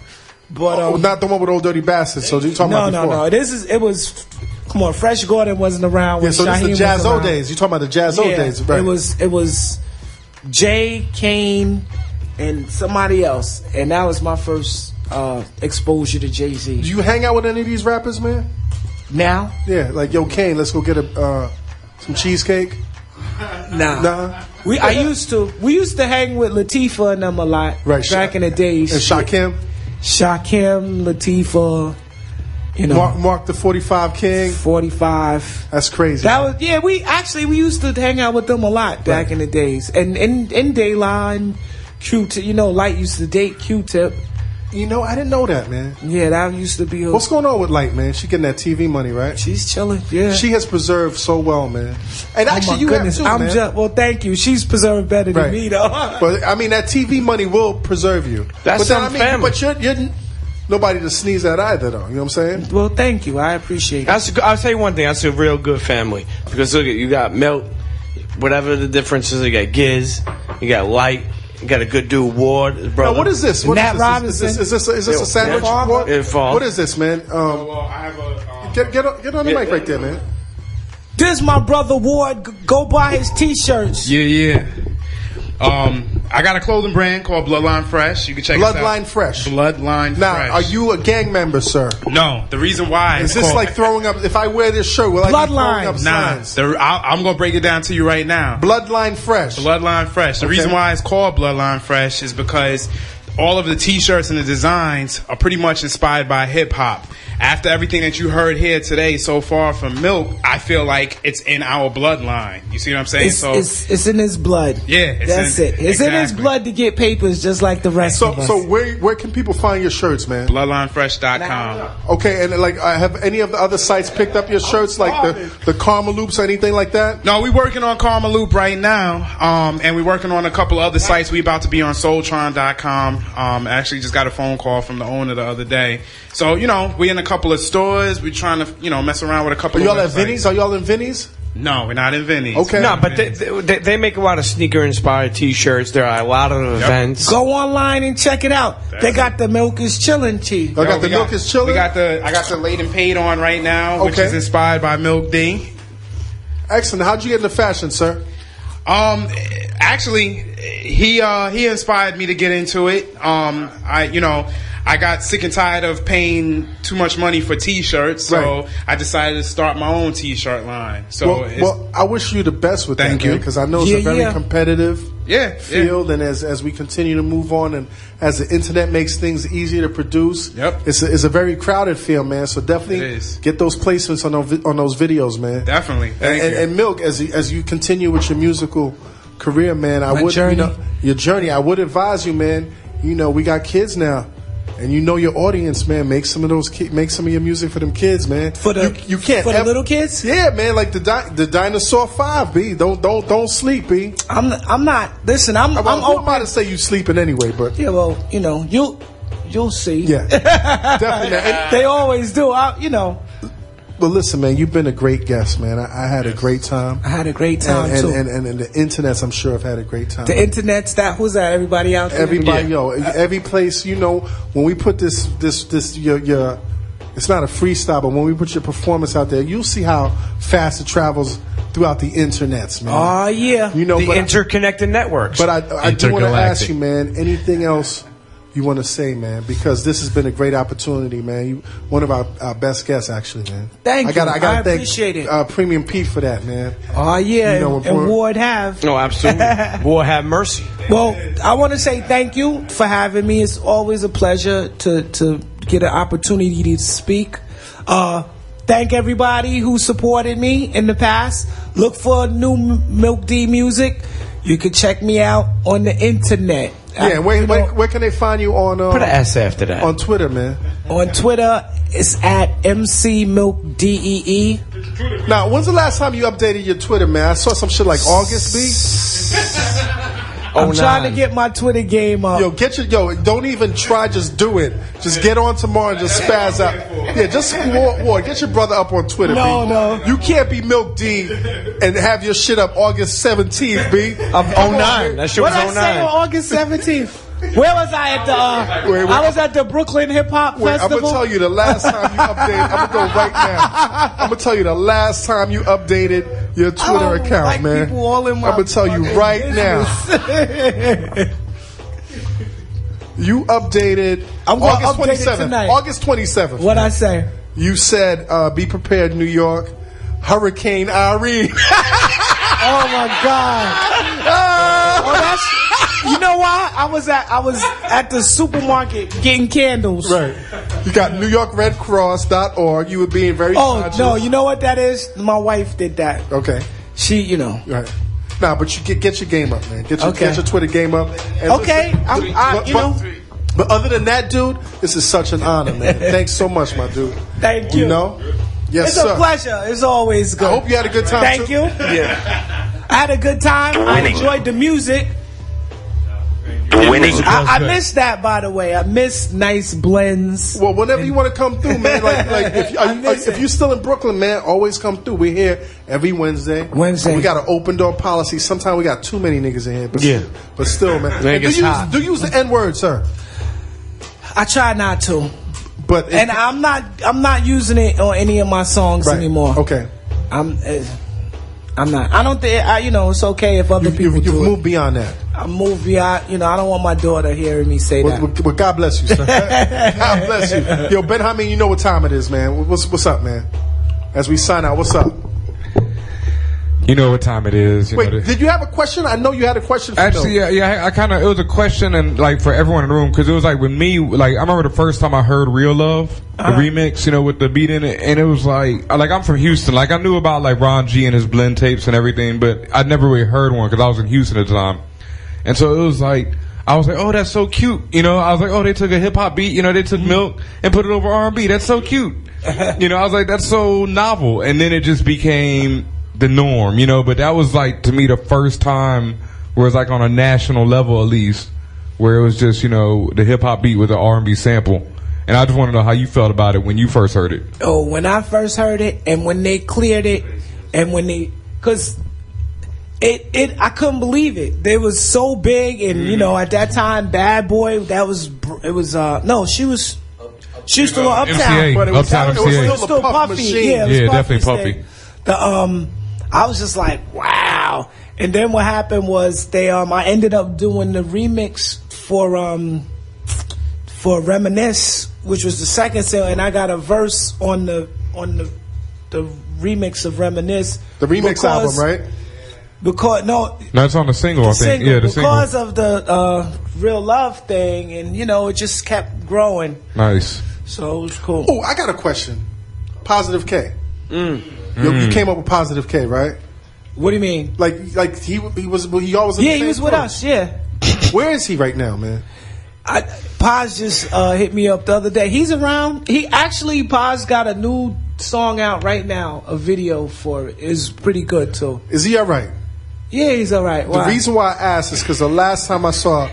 But not the one with Old Dirty Bastard. So you talking about before? No. It was. Come on, Fresh Gordon wasn't around. Yeah, so this is the Jazz-O days. You talking about the Jazz-O days, right? It was Jay, Kane, and somebody else, and that was my first exposure to Jay-Z. Do you hang out with any of these rappers, man? Now? Yeah, like, yo, Kane, let's go get some cheesecake. Nah. We used to hang with Latifah and them a lot, right? Back in the days. And Shakim, Latifah. You know, Mark the 45 King. 45. That's crazy. That was we used to hang out with them a lot back in the days, and in De La and Q-Tip. You know, Light used to date Q-Tip. You know, I didn't know that, man. Yeah, that used to be. What's going on with Light, man? She getting that TV money, right? She's chilling. Yeah, she has preserved so well, man. And actually, you have too, man. Well, thank you. She's preserved better than me, though. But I mean, that TV money will preserve you. That's some family. But you're nobody to sneeze at either, though. You know what I'm saying? Well, thank you. I appreciate it. I'll tell you one thing. That's a real good family. Because look, you got Milk, whatever the difference is. You got Giz, you got Light, you got a good dude Ward, his brother. Now, what is this? Nat Robinson. Is this a sandwich? What is this, man? I have a get on the mic right there, man. This my brother Ward. Go buy his T-shirts. Yeah. I got a clothing brand called Bloodline Fresh. You can check Bloodline Fresh. Bloodline now, Fresh. Now, are you a gang member, sir? No. The reason why is this like throwing up? If I wear this shirt, will I be throwing up signs? I'm gonna break it down to you right now. Bloodline Fresh. Bloodline Fresh. The reason why it's called Bloodline Fresh is because all of the T-shirts and the designs are pretty much inspired by hip hop. After everything that you heard here today so far from Milk, I feel like it's in our bloodline. You see what I'm saying? It's in his blood. Yeah, that's it. It's in his blood to get papers just like the rest of us. So where can people find your shirts, man? Bloodlinefresh.com. Okay, and like, have any of the other sites picked up your shirts, like the Karma Loops or anything like that? No, we're working on Karma Loop right now, and we're working on a couple of other sites. We about to be on Soultron.com. Actually, just got a phone call from the owner the other day. So, you know, we in a couple of stores. We're trying to, mess around with a couple of y'all at Vinny's? Are y'all in Vinny's? No, we're not in Vinny's. Okay. No, but they make a lot of sneaker-inspired T-shirts. There are a lot of events. Go online and check it out. They got the Milk is Chillin' tee. I got the Milk is Chillin'? I got the Laid and Paid on right now, which is inspired by Milk D. Excellent. How'd you get into fashion, sir? Actually, he inspired me to get into it. I got sick and tired of paying too much money for T-shirts, so I decided to start my own T-shirt line. So, well, I wish you the best with that, man, because I know it's a very competitive field, and as we continue to move on, and as the internet makes things easier to produce, it's a very crowded field, man. So definitely get those placements on those videos, man. Definitely, thank you. And Milk, as you continue with your musical career, man, your journey, I would advise you, man. We got kids now. And your audience, man. Make some of your music for them kids, man. You can't for the little kids. Yeah, man. Like the Dinosaur 5, B. Don't sleep, B. I'm not. Listen, I'm who am I to say you sleeping anyway? But yeah, well, you'll see. Yeah, definitely. And they always do. But listen, man, you've been a great guest, man. I had a great time. I had a great time too. And the internets, I'm sure, have had a great time. The internets, who's that? Everybody out there? Everybody, every place. When we put this your it's not a freestyle, but when we put your performance out there, you'll see how fast it travels throughout the internets, man. Oh yeah, the interconnected networks. But I do want to ask you, man, anything else you want to say, man? Because this has been a great opportunity, man. You one of our best guests, actually, man. Thank you. I gotta thank appreciate it. Premium Pete for that, man. Oh yeah, and Ward have. No, absolutely. Ward have mercy. Well, I want to say thank you for having me. It's always a pleasure to get an opportunity to speak. Thank everybody who supported me in the past. Look for new Milk D music. You can check me out on the internet. Yeah, where can they find you on? Put an S after that. On Twitter, man. On Twitter, it's at MCMilkDEE. Now, when's the last time you updated your Twitter, man? I saw some shit like August, B. I'm trying to get my Twitter game up. Don't even try, just do it. Just get on tomorrow and just spaz out. Yeah, just Ward, get your brother up on Twitter, No, B. no. You can't be Milk D and have your shit up August 17th, B. Of 09. That shit was 09. What did I say on August 17th? Where was I at the? I was at the Brooklyn Hip Hop Festival. I'm gonna tell you the last time you updated. I'm gonna go right now. I'm gonna tell you the last time you updated your Twitter account, man. People all in my I'm gonna tell you right now. You updated I'm gonna August update it 27th. tonight. August 27th. What I say? You said, "Be prepared, New York. Hurricane Irene." Oh my God! Oh, that's. You know why? I was at the supermarket getting candles. Right. You got NewYorkRedCross.org. You were being very Oh conscious. no! You know what that is? My wife did that. Okay. She, you know. Right. Nah, but you get your game up, man. Get your Twitter game up. And Okay, listen, but other than that, dude, this is such an honor, man. Thanks so much, my dude. Thank you. You know? Yes, It's sir. a pleasure. It's always good. I hope you had a good time. Thank too. you. Yeah. I had a good time. I enjoyed the music. Winning. I missed that, by the way. I miss nice blends. Well, whenever you want to come through, man. Like if you're still in Brooklyn, man, always come through. We're here every Wednesday. Wednesday. We got an open door policy. Sometimes we got too many niggas in here. But Yeah. but still, man. Man, And it's hot. do you use the N word, sir? I try not to. But And I'm not using it on any of my songs right. anymore. Okay. I'm not. I don't think. It's okay if other people You've do it. moved beyond that. I move beyond. I don't want my daughter hearing me say that. Well, God bless you, sir. God bless you. Yo, Ben Hameen, you know what time it is, man. What's up, man? As we sign out, what's up? You know what time it is. Wait, did you have a question? I know you had a question for Actually, Bill. yeah. I kind of, it was a question, and like for everyone in the room, because it was like with me, like I remember the first time I heard "Real Love," the remix, with the beat in it, and it was like I'm from Houston, like I knew about like Ron G and his blend tapes and everything, but I'd never really heard one because I was in Houston at the time, and so it was like. I was like, oh, that's so cute. I was like, oh, they took a hip hop beat, they took Milk and put it over R&B. That's so cute. I was like, that's so novel. And then it just became the norm, but that was like, to me, the first time where it's like on a national level, at least, where it was just, the hip hop beat with the R&B sample. And I just want to know how you felt about it when you first heard it. Oh, when I first heard it, and when they cleared it, and because I couldn't believe it. They was so big, and at that time, Bad Boy. She was still on Uptown, MCA, but it was Uptown MCA. still Puff Puffy. machine. Yeah, it was Yeah, Puffy's definitely thing. I was just like, wow. And then what happened was I ended up doing the remix for Reminisce, which was the second single, and I got a verse on the remix of Reminisce. The remix album, right? Because No, it's on the single, I think. Yeah, the because single. of the Real Love thing, and it just kept growing. Nice. So it was cool. Oh, I got a question. Positive K. You came up with Positive K, right? What do you mean? Like he always in the Yeah, he same was with crew. us. Yeah. Where is he right now, man? Paz just hit me up the other day. He's around. Paz got a new song out right now. A video for it is pretty good too. Is he all right? Yeah, he's all right. The Why? reason why I asked is because the last time I saw,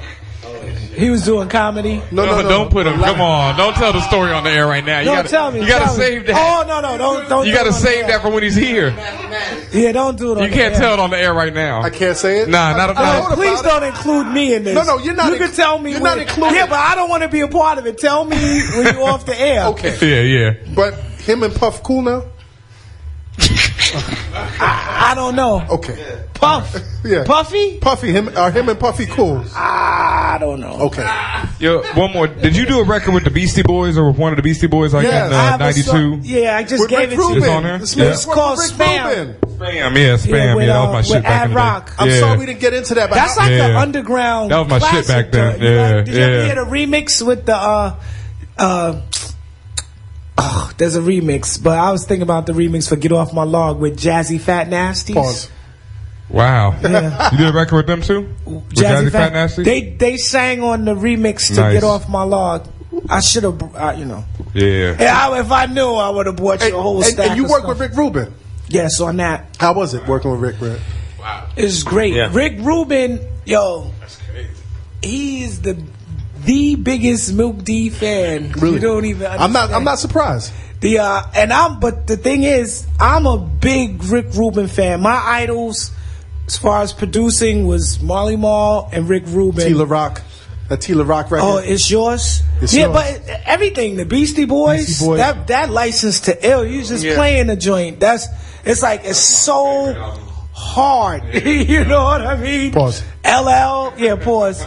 He was doing comedy. no, Don't put him. Come on. Don't tell the story on the air right now. No, tell me. You gotta tell me. save that. Oh no, don't. You do gotta it on save the that for when he's here. air. Yeah, don't do it. On You can't the air. tell it on the air right now. I can't say it. Nah, not I about thought Please about don't include me in this. No, you're not You can tell me. you're not included. Yeah, but I don't want to be a part of it. Tell me when you're off the air. Okay, Yeah. but him and Puff cool now. I don't know. Okay, Puff. yeah, Puffy. Puffy, him and Puffy cool. I don't know. Okay, Yo, one more. Did you do a record with the Beastie Boys or with one of the Beastie Boys like Yes. in I have a 92? song- Yeah, I just with gave Rick it to Rubin. you. on there? It's Yeah. It's called Rick Spam. Rubin. Spam, yeah, Yeah, Spam. with, Yeah, that was my with shit back Ad in the Rock. day. I'm Yeah. sorry we didn't get into that. But That's like Yeah. an underground. That was my shit classic, back then. though. Yeah, Did you ever yeah. hear the remix with the? There's a remix, but I was thinking about the remix for "Get Off My Log" with Jazzy Fat Nasties. Pause. Wow. Yeah. You did a record with them too? With Jazzy Fat Nasty? They sang on the remix to Nice. "Get Off My Log." I should have, Yeah. If I knew, I would have bought you a whole stack. And you of work stuff. with Rick Rubin. Yes, on that. How was it working with Rick? It's great. Yeah. Rick Rubin, he's the biggest Milk D fan. Really? You don't even understand. I'm not surprised. But the thing is, I'm a big Rick Rubin fan. My idols, as far as producing, was Marley Marl and Rick Rubin. Tila Rock, that Tila Rock record. Oh, it's yours. It's yeah, yours. but everything, the Beastie Boys, Beastie Boys. that license to ill, you just playing the joint. It's so hard. You know what I mean? Pause. LL, yeah, pause.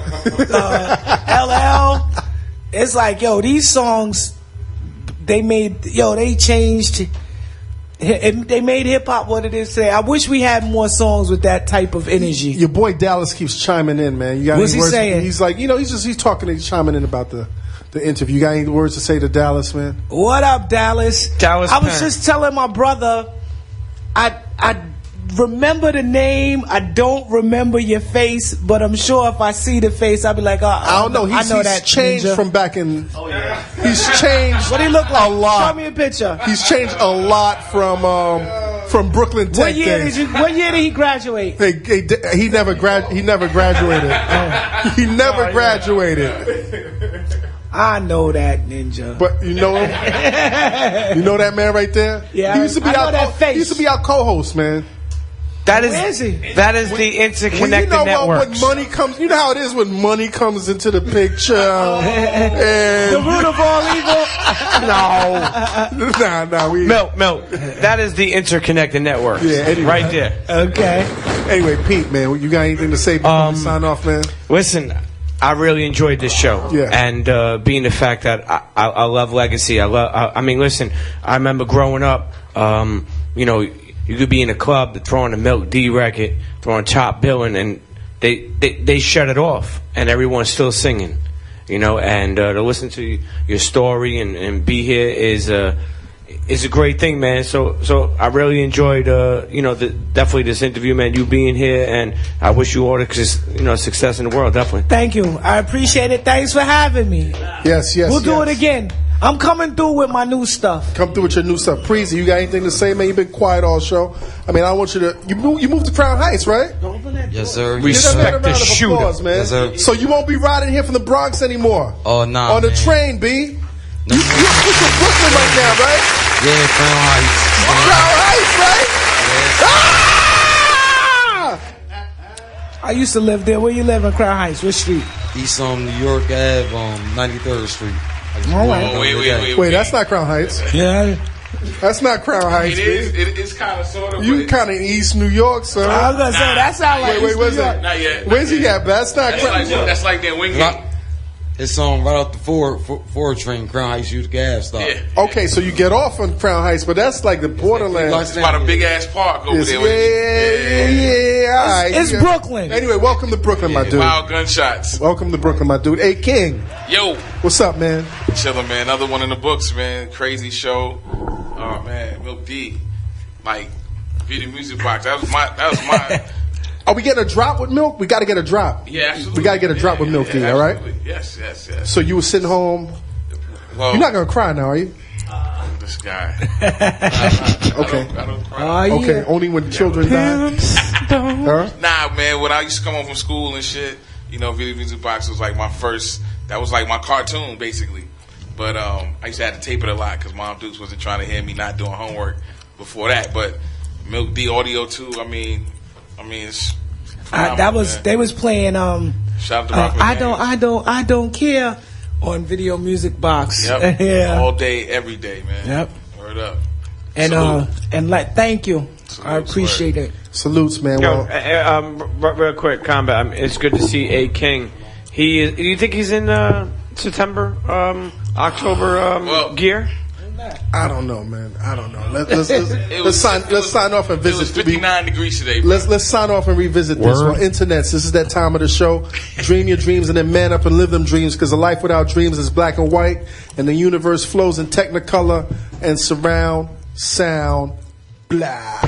LL, it's like, yo, these songs, they changed. They made hip hop what it is today. I wish we had more songs with that type of energy. Your boy Dallas keeps chiming in, man. You got What's any he words? saying? He's like, he's talking, he's chiming in about the interview. You got any words to say to Dallas, man? What up, Dallas? Dallas I was Penn. just telling my brother, I remember the name. I don't remember your face, but I'm sure if I see the face, I'll be like, I don't know. I know that changed ninja. from back in. Oh yeah. He's changed. What do he look like? A lot. Show me a picture. He's changed a lot from Brooklyn Tech What year days. What year did he graduate? He never graduated. He never graduated. I know that ninja. But you know him. You know that man right there. Yeah, he used to be I know our that face. He used to be our co-host, man. That Where is he? the interconnected network. When money comes, you know how it is when money comes into the picture. The And root of all evil. No. Milk. That is the interconnected network. Yeah, anyway. Right there. Okay. Anyway, Pete, man, you got anything to say before we sign off, man? Listen, I really enjoyed this show. Yeah. And being the fact that I love Legacy. I mean, listen, I remember growing up, you could be in a club throwing a Milk D record, throwing Top Billin', and they shut it off, and everyone's still singing, and to listen to your story and be here is a great thing, man. So I really enjoyed, definitely this interview, man, you being here, and I wish you all the, success in the world, definitely. Thank you. I appreciate it. Thanks for having me. Yes. We'll do it again. I'm coming through with my new stuff. Come through with your new stuff. Preezy, you got anything to say, man? You've been quiet all show. I mean, I want you to... You moved to Crown Heights, right? Yes, sir. Respect the shooter. Applause, man. Yes, sir. So you won't be riding here from the Bronx anymore? Oh, nah, On the man. train, B? You're in Brooklyn right now, right? Yeah, Crown Heights. Crown Heights, right? Ah! I used to live there. Where you live in Crown Heights? Which street? East New York Ave, 93rd Street. All right. Wait, that's not Crown Heights. Yeah. That's not Crown Heights, It B. is. It is kind of sort of. You kind of East New York, sir. I was going to say, that sounds like Wait, East where's New York. that? Not yet. Where's he at? That's not Crown. That's like that Wingate. It's right off the Ford train, Crown Heights Utica Ave stop. Yeah. Okay, so you get off on Crown Heights, but that's like the borderland. It's about a big ass park over there. Yeah. All right. It's Brooklyn. Anyway, welcome to Brooklyn, my dude. Wild gunshots. Welcome to Brooklyn, my dude. Hey, King. Yo, What's up, man? chillin', man. Another one in the books, man. Crazy show. Oh man, Milk D, like Video Music Box. That was my. Are we getting a drop with Milk? We got to get a drop. Yeah, absolutely. We got to get a drop with Milk D, all right? Absolutely. Yes. So you were sitting home. Well, You're not going to cry now, are you? this guy. Okay. I don't cry. Oh, Okay, yeah. only when children die? Huh? Nah, man. When I used to come home from school and shit, Video Music Box was like my first. That was like my cartoon, basically. But I used to have to tape it a lot because Mom Dukes wasn't trying to hear me not doing homework before that. But Milk D audio too. I mean, it's That was man. they was playing Shout out to Rockland I don't care on Video Music Box. Yep. Yeah. All day, every day, man. Yep. Word up. And Salute. thank you. Salute, I appreciate it. Salutes, man. Yo, Well, real quick, Combat. It's good to see A King. Do you think he's in September, October gear? I don't know, man. I don't know. Let's sign off and It was visit. 59 degrees today. Bro. Let's sign off and revisit this. Word. Well, internets, this is that time of the show. Dream your dreams and then man up and live them dreams, because a life without dreams is black and white, and the universe flows in technicolor and surround sound blah.